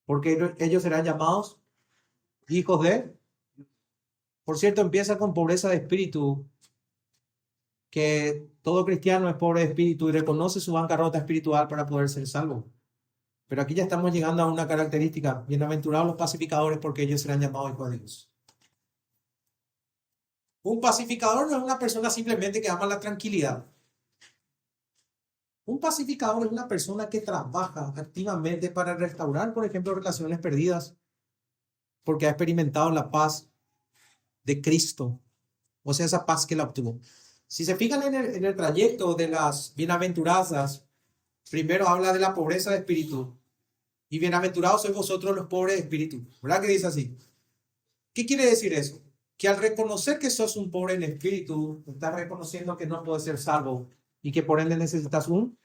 porque ellos serán llamados hijos de... Por cierto, empieza con pobreza de espíritu, que todo cristiano es pobre de espíritu y reconoce su bancarrota espiritual para poder ser salvo. Pero aquí ya estamos llegando a una característica, bienaventurados los pacificadores, porque ellos serán llamados hijos de Dios. Un pacificador no es una persona simplemente que ama la tranquilidad. Un pacificador es una persona que trabaja activamente para restaurar, por ejemplo, relaciones perdidas, porque ha experimentado la paz de Cristo, o sea, esa paz que la obtuvo. Si se fijan en el trayecto de las bienaventuranzas, primero habla de la pobreza de espíritu, y bienaventurados sois vosotros los pobres de espíritu. ¿Verdad que dice así? ¿Qué quiere decir eso? Que al reconocer que sos un pobre en espíritu, estás reconociendo que no puedes ser salvo y que por ende necesitas un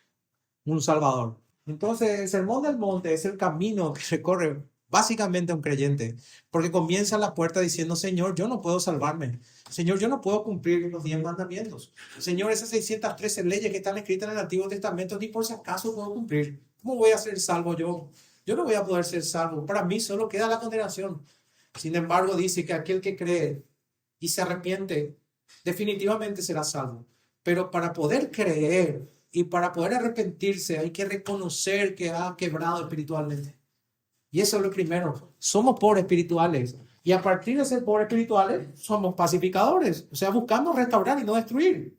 salvador. Entonces, el sermón del monte es el camino que recorre básicamente a un creyente, porque comienza a la puerta diciendo, Señor, yo no puedo salvarme. Señor, yo no puedo cumplir los 10 mandamientos. Señor, esas 613 leyes que están escritas en el Antiguo Testamento, ni por si acaso puedo cumplir. ¿Cómo voy a ser salvo yo? Yo no voy a poder ser salvo. Para mí solo queda la condenación. Sin embargo, dice que aquel que cree y se arrepiente, definitivamente será salvo. Pero para poder creer y para poder arrepentirse hay que reconocer que ha quebrado espiritualmente. Y eso es lo primero. Somos pobres espirituales. Y a partir de ser pobres espirituales, somos pacificadores. O sea, buscamos restaurar y no destruir.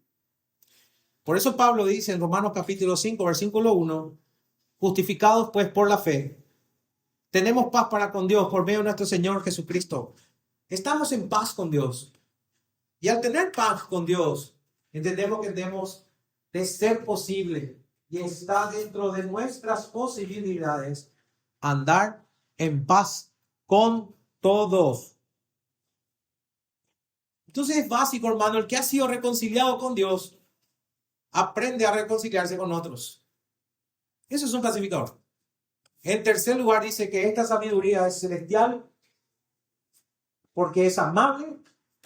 Por eso Pablo dice en Romanos capítulo 5, versículo 1, justificados pues por la fe, tenemos paz para con Dios por medio de nuestro Señor Jesucristo. Estamos en paz con Dios. Y al tener paz con Dios, entendemos que debemos de ser posible y está dentro de nuestras posibilidades andar en paz con todos. Entonces es básico, hermano, el que ha sido reconciliado con Dios aprende a reconciliarse con otros. Eso es un pacificador. En tercer lugar dice que esta sabiduría es celestial porque es amable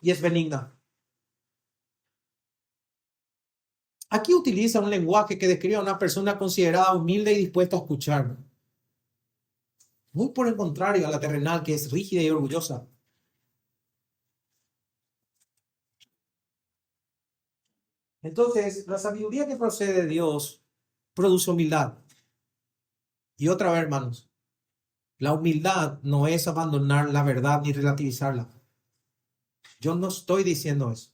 y es benigna. Aquí utiliza un lenguaje que describe a una persona considerada humilde y dispuesta a escuchar. Muy por el contrario a la terrenal, que es rígida y orgullosa. Entonces, la sabiduría que procede de Dios produce humildad. Y otra vez, hermanos, la humildad no es abandonar la verdad ni relativizarla. Yo no estoy diciendo eso.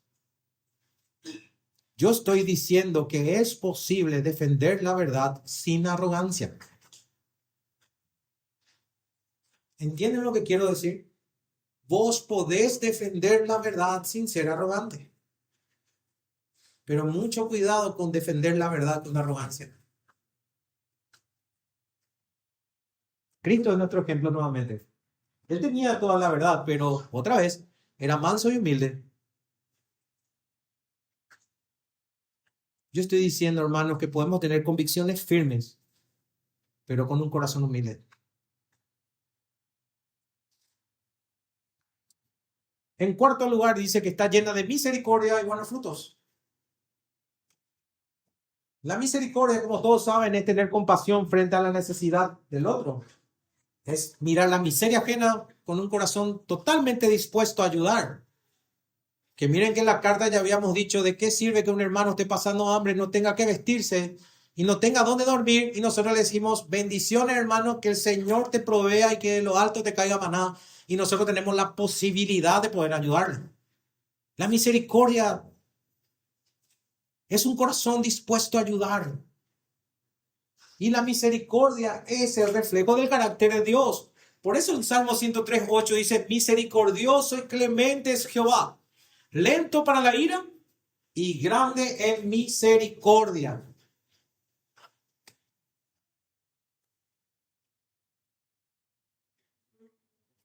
Yo estoy diciendo que es posible defender la verdad sin arrogancia. ¿Entienden lo que quiero decir? Vos podés defender la verdad sin ser arrogante. Pero mucho cuidado con defender la verdad con arrogancia. Cristo es nuestro ejemplo nuevamente. Él tenía toda la verdad, pero otra vez, era manso y humilde. Yo estoy diciendo, hermanos, que podemos tener convicciones firmes, pero con un corazón humilde. En cuarto lugar, dice que está llena de misericordia y buenos frutos. La misericordia, como todos saben, es tener compasión frente a la necesidad del otro. Es mirar la miseria ajena con un corazón totalmente dispuesto a ayudar. Que miren que en la carta ya habíamos dicho de qué sirve que un hermano esté pasando hambre, no tenga que vestirse y no tenga dónde dormir, y nosotros le decimos: bendiciones, hermano, que el Señor te provea y que de lo alto te caiga maná, y nosotros tenemos la posibilidad de poder ayudarle. La misericordia es un corazón dispuesto a ayudar. Y la misericordia es el reflejo del carácter de Dios. Por eso en Salmo 103:8 dice: misericordioso y clemente es Jehová, lento para la ira y grande en misericordia.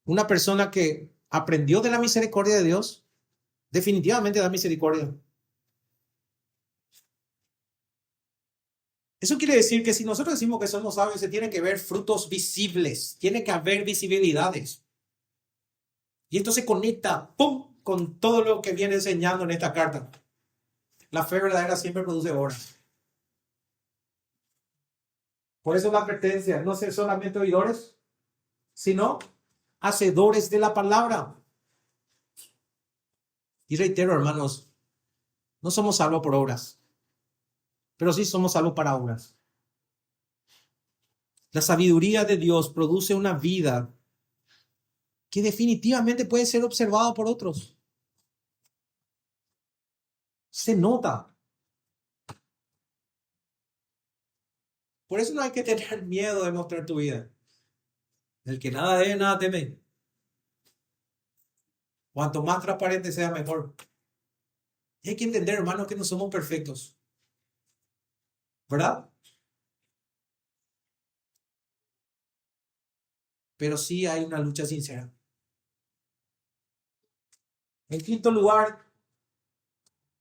Una persona que aprendió de la misericordia de Dios, definitivamente da misericordia. Eso quiere decir que si nosotros decimos que somos sabios, se tienen que ver frutos visibles, tiene que haber visibilidades. Y esto se conecta, ¡pum!, con todo lo que viene enseñando en esta carta. La fe verdadera siempre produce obras. Por eso la advertencia: no ser solamente oidores, sino hacedores de la palabra. Y reitero, hermanos, no somos salvos por obras, pero sí somos salvos para obras. La sabiduría de Dios produce una vida que definitivamente puede ser observada por otros. Se nota. Por eso no hay que tener miedo de mostrar tu vida. El que nada debe, nada teme. Cuanto más transparente sea, mejor. Y hay que entender, hermanos, que no somos perfectos, ¿verdad? Pero sí hay una lucha sincera. En quinto lugar,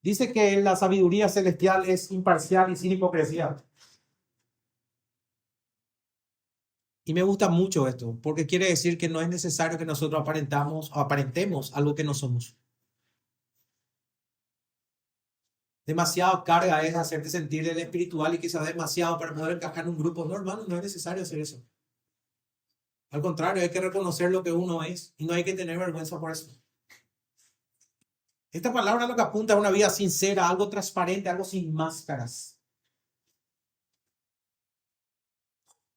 dice que la sabiduría celestial es imparcial y sin hipocresía. Y me gusta mucho esto, porque quiere decir que no es necesario que nosotros aparentemos algo que no somos. Demasiado carga es hacerte sentir el espiritual y quizás demasiado para poder encajar en un grupo. No, hermano, no es necesario hacer eso. Al contrario, hay que reconocer lo que uno es y no hay que tener vergüenza por eso. Esta palabra lo que apunta a una vida sincera, algo transparente, algo sin máscaras.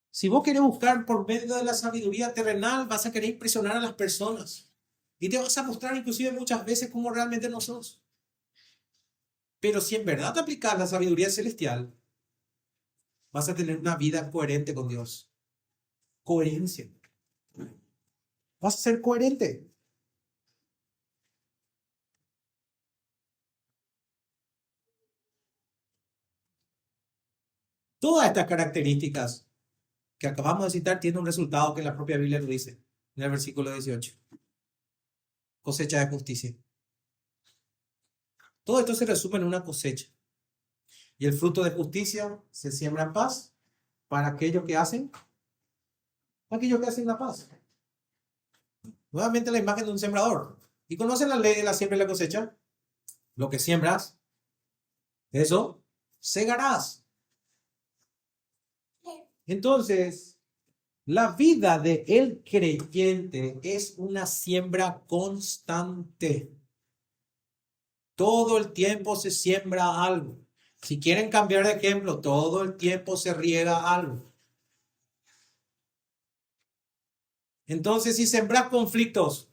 Si vos querés buscar por medio de la sabiduría terrenal, vas a querer impresionar a las personas. Y te vas a mostrar inclusive muchas veces cómo realmente no sos. Pero si en verdad te aplicas la sabiduría celestial, vas a tener una vida coherente con Dios. Coherencia. Vas a ser coherente. Todas estas características que acabamos de citar tienen un resultado que la propia Biblia lo dice en el versículo 18. Cosecha de justicia. Todo esto se resume en una cosecha. Y el fruto de justicia se siembra en paz para aquellos que hacen la paz. Nuevamente la imagen de un sembrador. ¿Y conocen la ley de la siembra y la cosecha? Lo que siembras, eso segarás. Entonces, la vida del creyente es una siembra constante. Todo el tiempo se siembra algo. Si quieren cambiar de ejemplo, todo el tiempo se riega algo. Entonces, si sembras conflictos,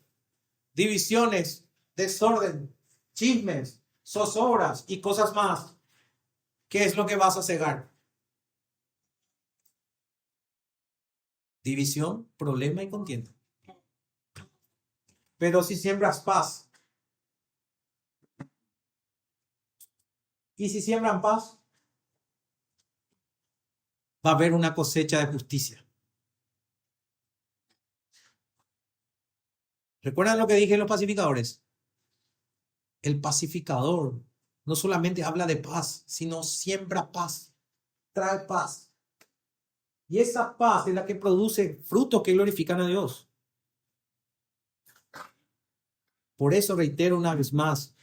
divisiones, desorden, chismes, zozobras y cosas más, ¿qué es lo que vas a cegar? División, problema y contienda. Pero si siembras paz, y si siembran paz, va a haber una cosecha de justicia. ¿Recuerdan lo que dije en los pacificadores? El pacificador no solamente habla de paz, sino siembra paz, trae paz. Y esa paz es la que produce frutos que glorifican a Dios. Por eso reitero una vez más,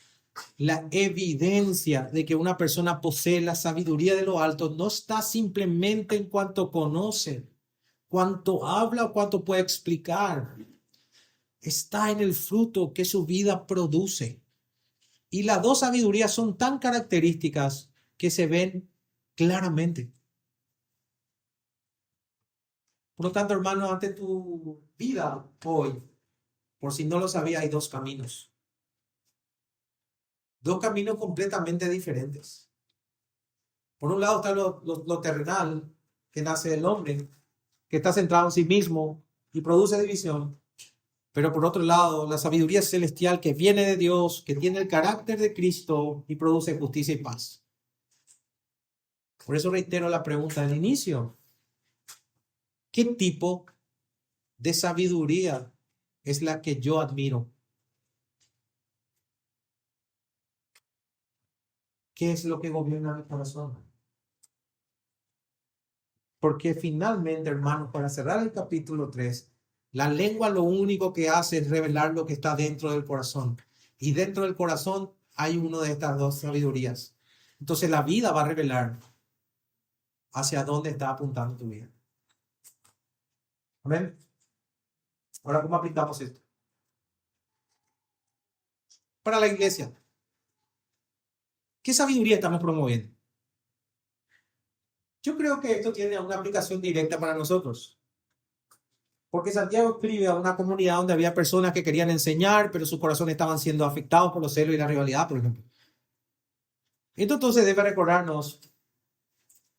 la evidencia de que una persona posee la sabiduría de lo alto no está simplemente en cuanto conoce, cuánto habla o cuánto puede explicar. Está en el fruto que su vida produce. Y las dos sabidurías son tan características que se ven claramente. Por lo tanto, hermano, ante tu vida hoy, por si no lo sabía, hay dos caminos. Dos caminos completamente diferentes. Por un lado está lo terrenal, que nace del hombre, que está centrado en sí mismo y produce división. Pero por otro lado, la sabiduría celestial que viene de Dios, que tiene el carácter de Cristo y produce justicia y paz. Por eso reitero la pregunta del inicio. ¿Qué tipo de sabiduría es la que yo admiro? ¿Qué es lo que gobierna mi corazón? Porque finalmente, hermanos, para cerrar el capítulo 3, la lengua lo único que hace es revelar lo que está dentro del corazón. Y dentro del corazón hay una de estas dos sabidurías. Entonces la vida va a revelar hacia dónde está apuntando tu vida. Amén. Ahora, ¿cómo aplicamos esto? Para la iglesia, ¿qué sabiduría estamos promoviendo? Yo creo que esto tiene una aplicación directa para nosotros. Porque Santiago escribe a una comunidad donde había personas que querían enseñar, pero sus corazones estaban siendo afectados por los celos y la rivalidad, por ejemplo. Esto entonces debe recordarnos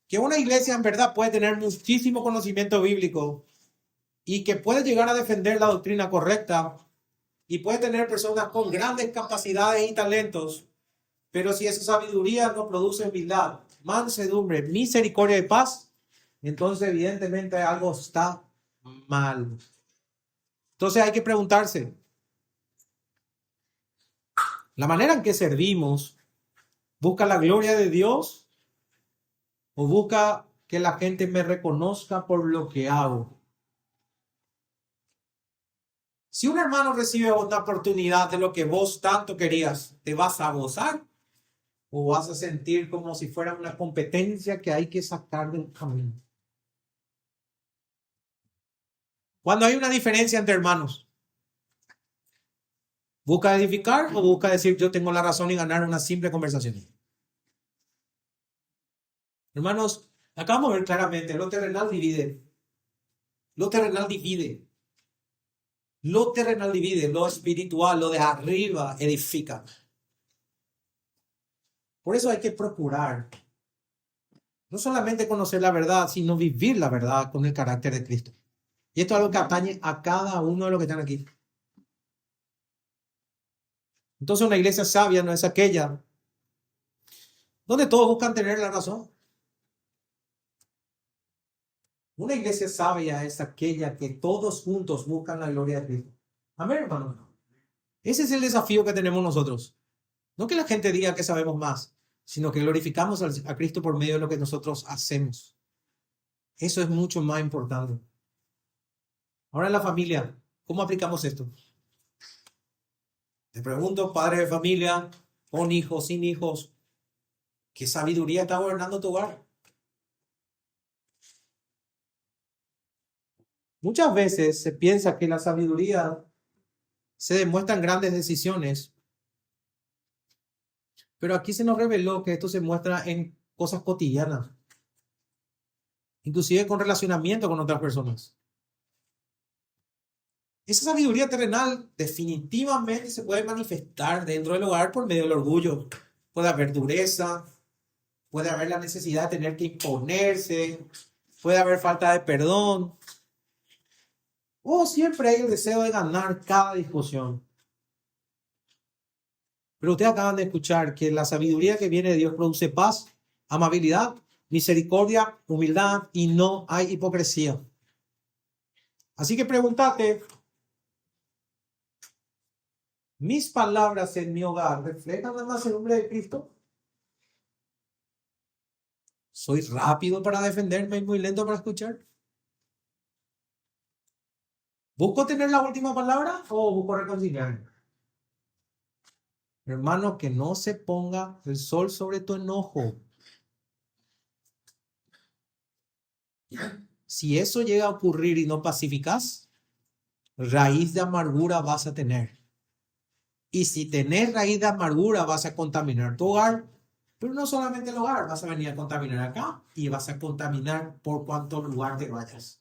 que una iglesia en verdad puede tener muchísimo conocimiento bíblico y que puede llegar a defender la doctrina correcta y puede tener personas con grandes capacidades y talentos, pero si esa sabiduría no produce humildad, mansedumbre, misericordia y paz, entonces evidentemente algo está mal. Entonces hay que preguntarse, ¿la manera en que servimos busca la gloria de Dios o busca que la gente me reconozca por lo que hago? Si un hermano recibe una oportunidad de lo que vos tanto querías, ¿te vas a gozar o vas a sentir como si fuera una competencia que hay que sacar del camino? Cuando hay una diferencia entre hermanos, ¿busca edificar o busca decir yo tengo la razón y ganar una simple conversación? Hermanos, acabamos de ver claramente, lo terrenal divide. Lo terrenal divide. Lo terrenal divide, lo espiritual, lo de arriba edifica. Por eso hay que procurar no solamente conocer la verdad, sino vivir la verdad con el carácter de Cristo. Y esto es algo que atañe a cada uno de los que están aquí. Entonces una iglesia sabia no es aquella donde todos buscan tener la razón. Una iglesia sabia es aquella que todos juntos buscan la gloria de Cristo. Amén, hermano. Ese es el desafío que tenemos nosotros. No que la gente diga que sabemos más, sino que glorificamos a Cristo por medio de lo que nosotros hacemos. Eso es mucho más importante. Ahora en la familia, ¿cómo aplicamos esto? Te pregunto, padre de familia, con hijos, sin hijos, ¿qué sabiduría está gobernando tu hogar? Muchas veces se piensa que la sabiduría se demuestra en grandes decisiones, pero aquí se nos reveló que esto se muestra en cosas cotidianas, inclusive con relacionamiento con otras personas. Esa sabiduría terrenal definitivamente se puede manifestar dentro del hogar por medio del orgullo. Puede haber dureza, puede haber la necesidad de tener que imponerse, puede haber falta de perdón, o siempre hay el deseo de ganar cada discusión. Pero ustedes acaban de escuchar que la sabiduría que viene de Dios produce paz, amabilidad, misericordia, humildad y no hay hipocresía. Así que pregúntate, ¿mis palabras en mi hogar reflejan la mansedumbre de Cristo? ¿Soy rápido para defenderme y muy lento para escuchar? ¿Busco tener la última palabra o busco reconciliarme? Hermano, que no se ponga el sol sobre tu enojo. Si eso llega a ocurrir y no pacificas, raíz de amargura vas a tener. Y si tenés raíz de amargura, vas a contaminar tu hogar. Pero no solamente el hogar, vas a venir a contaminar acá y vas a contaminar por cuanto lugar te vayas.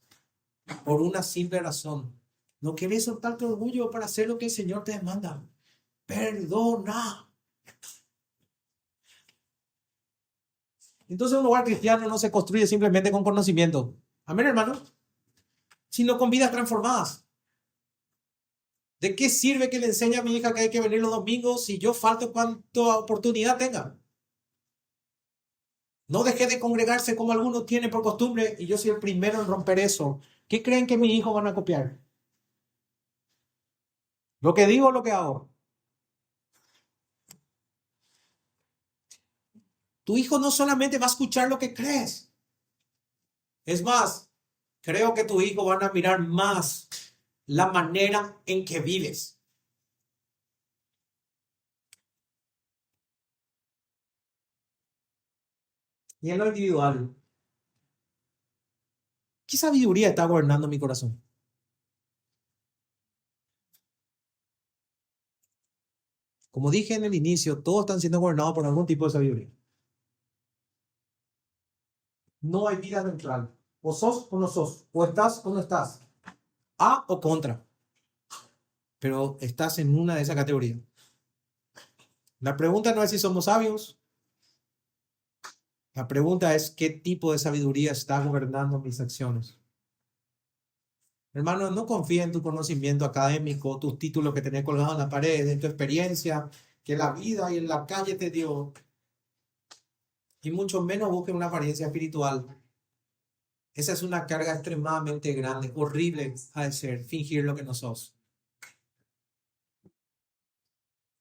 Por una simple razón. No quieres soltar tu orgullo para hacer lo que el Señor te demanda. Perdona. Entonces un hogar cristiano no se construye simplemente con conocimiento. Amén, hermano. Sino con vidas transformadas. ¿De qué sirve que le enseñe a mi hija que hay que venir los domingos si yo falto cuanta oportunidad tenga? No deje de congregarse como algunos tienen por costumbre y yo soy el primero en romper eso. ¿Qué creen que mis hijos van a copiar? ¿Lo que digo o lo que hago? Tu hijo no solamente va a escuchar lo que crees. Es más, creo que tu hijo van a mirar más la manera en que vives. Y en lo individual, ¿qué sabiduría está gobernando mi corazón? Como dije en el inicio, todos están siendo gobernados por algún tipo de sabiduría. No hay vida neutral. O sos o no sos. O estás o no estás. A o contra. Pero estás en una de esas categorías. La pregunta no es si somos sabios. La pregunta es qué tipo de sabiduría está gobernando mis acciones. Hermano, no confía en tu conocimiento académico, tus títulos que tenés colgados en la pared, en tu experiencia que la vida y en la calle te dio. Y mucho menos busques una apariencia espiritual. Esa es una carga extremadamente grande, horrible ha de ser, fingir lo que no sos.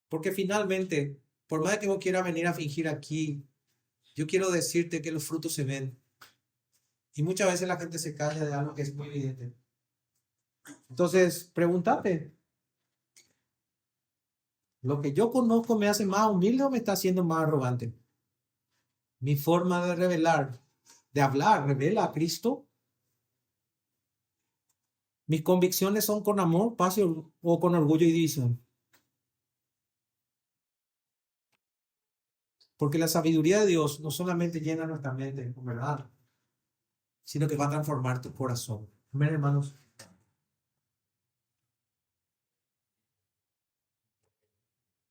Porque finalmente, por más que vos quieras venir a fingir aquí, yo quiero decirte que los frutos se ven. Y muchas veces la gente se calla de algo que es muy evidente. Entonces, pregúntate, ¿lo que yo conozco me hace más humilde o me está haciendo más arrogante? Mi forma de revelar, de hablar, revela a Cristo. Mis convicciones son con amor, paz o con orgullo y división. Porque la sabiduría de Dios no solamente llena nuestra mente con verdad, sino que va a transformar tu corazón. Amén, hermanos.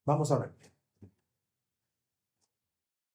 Vamos a ver.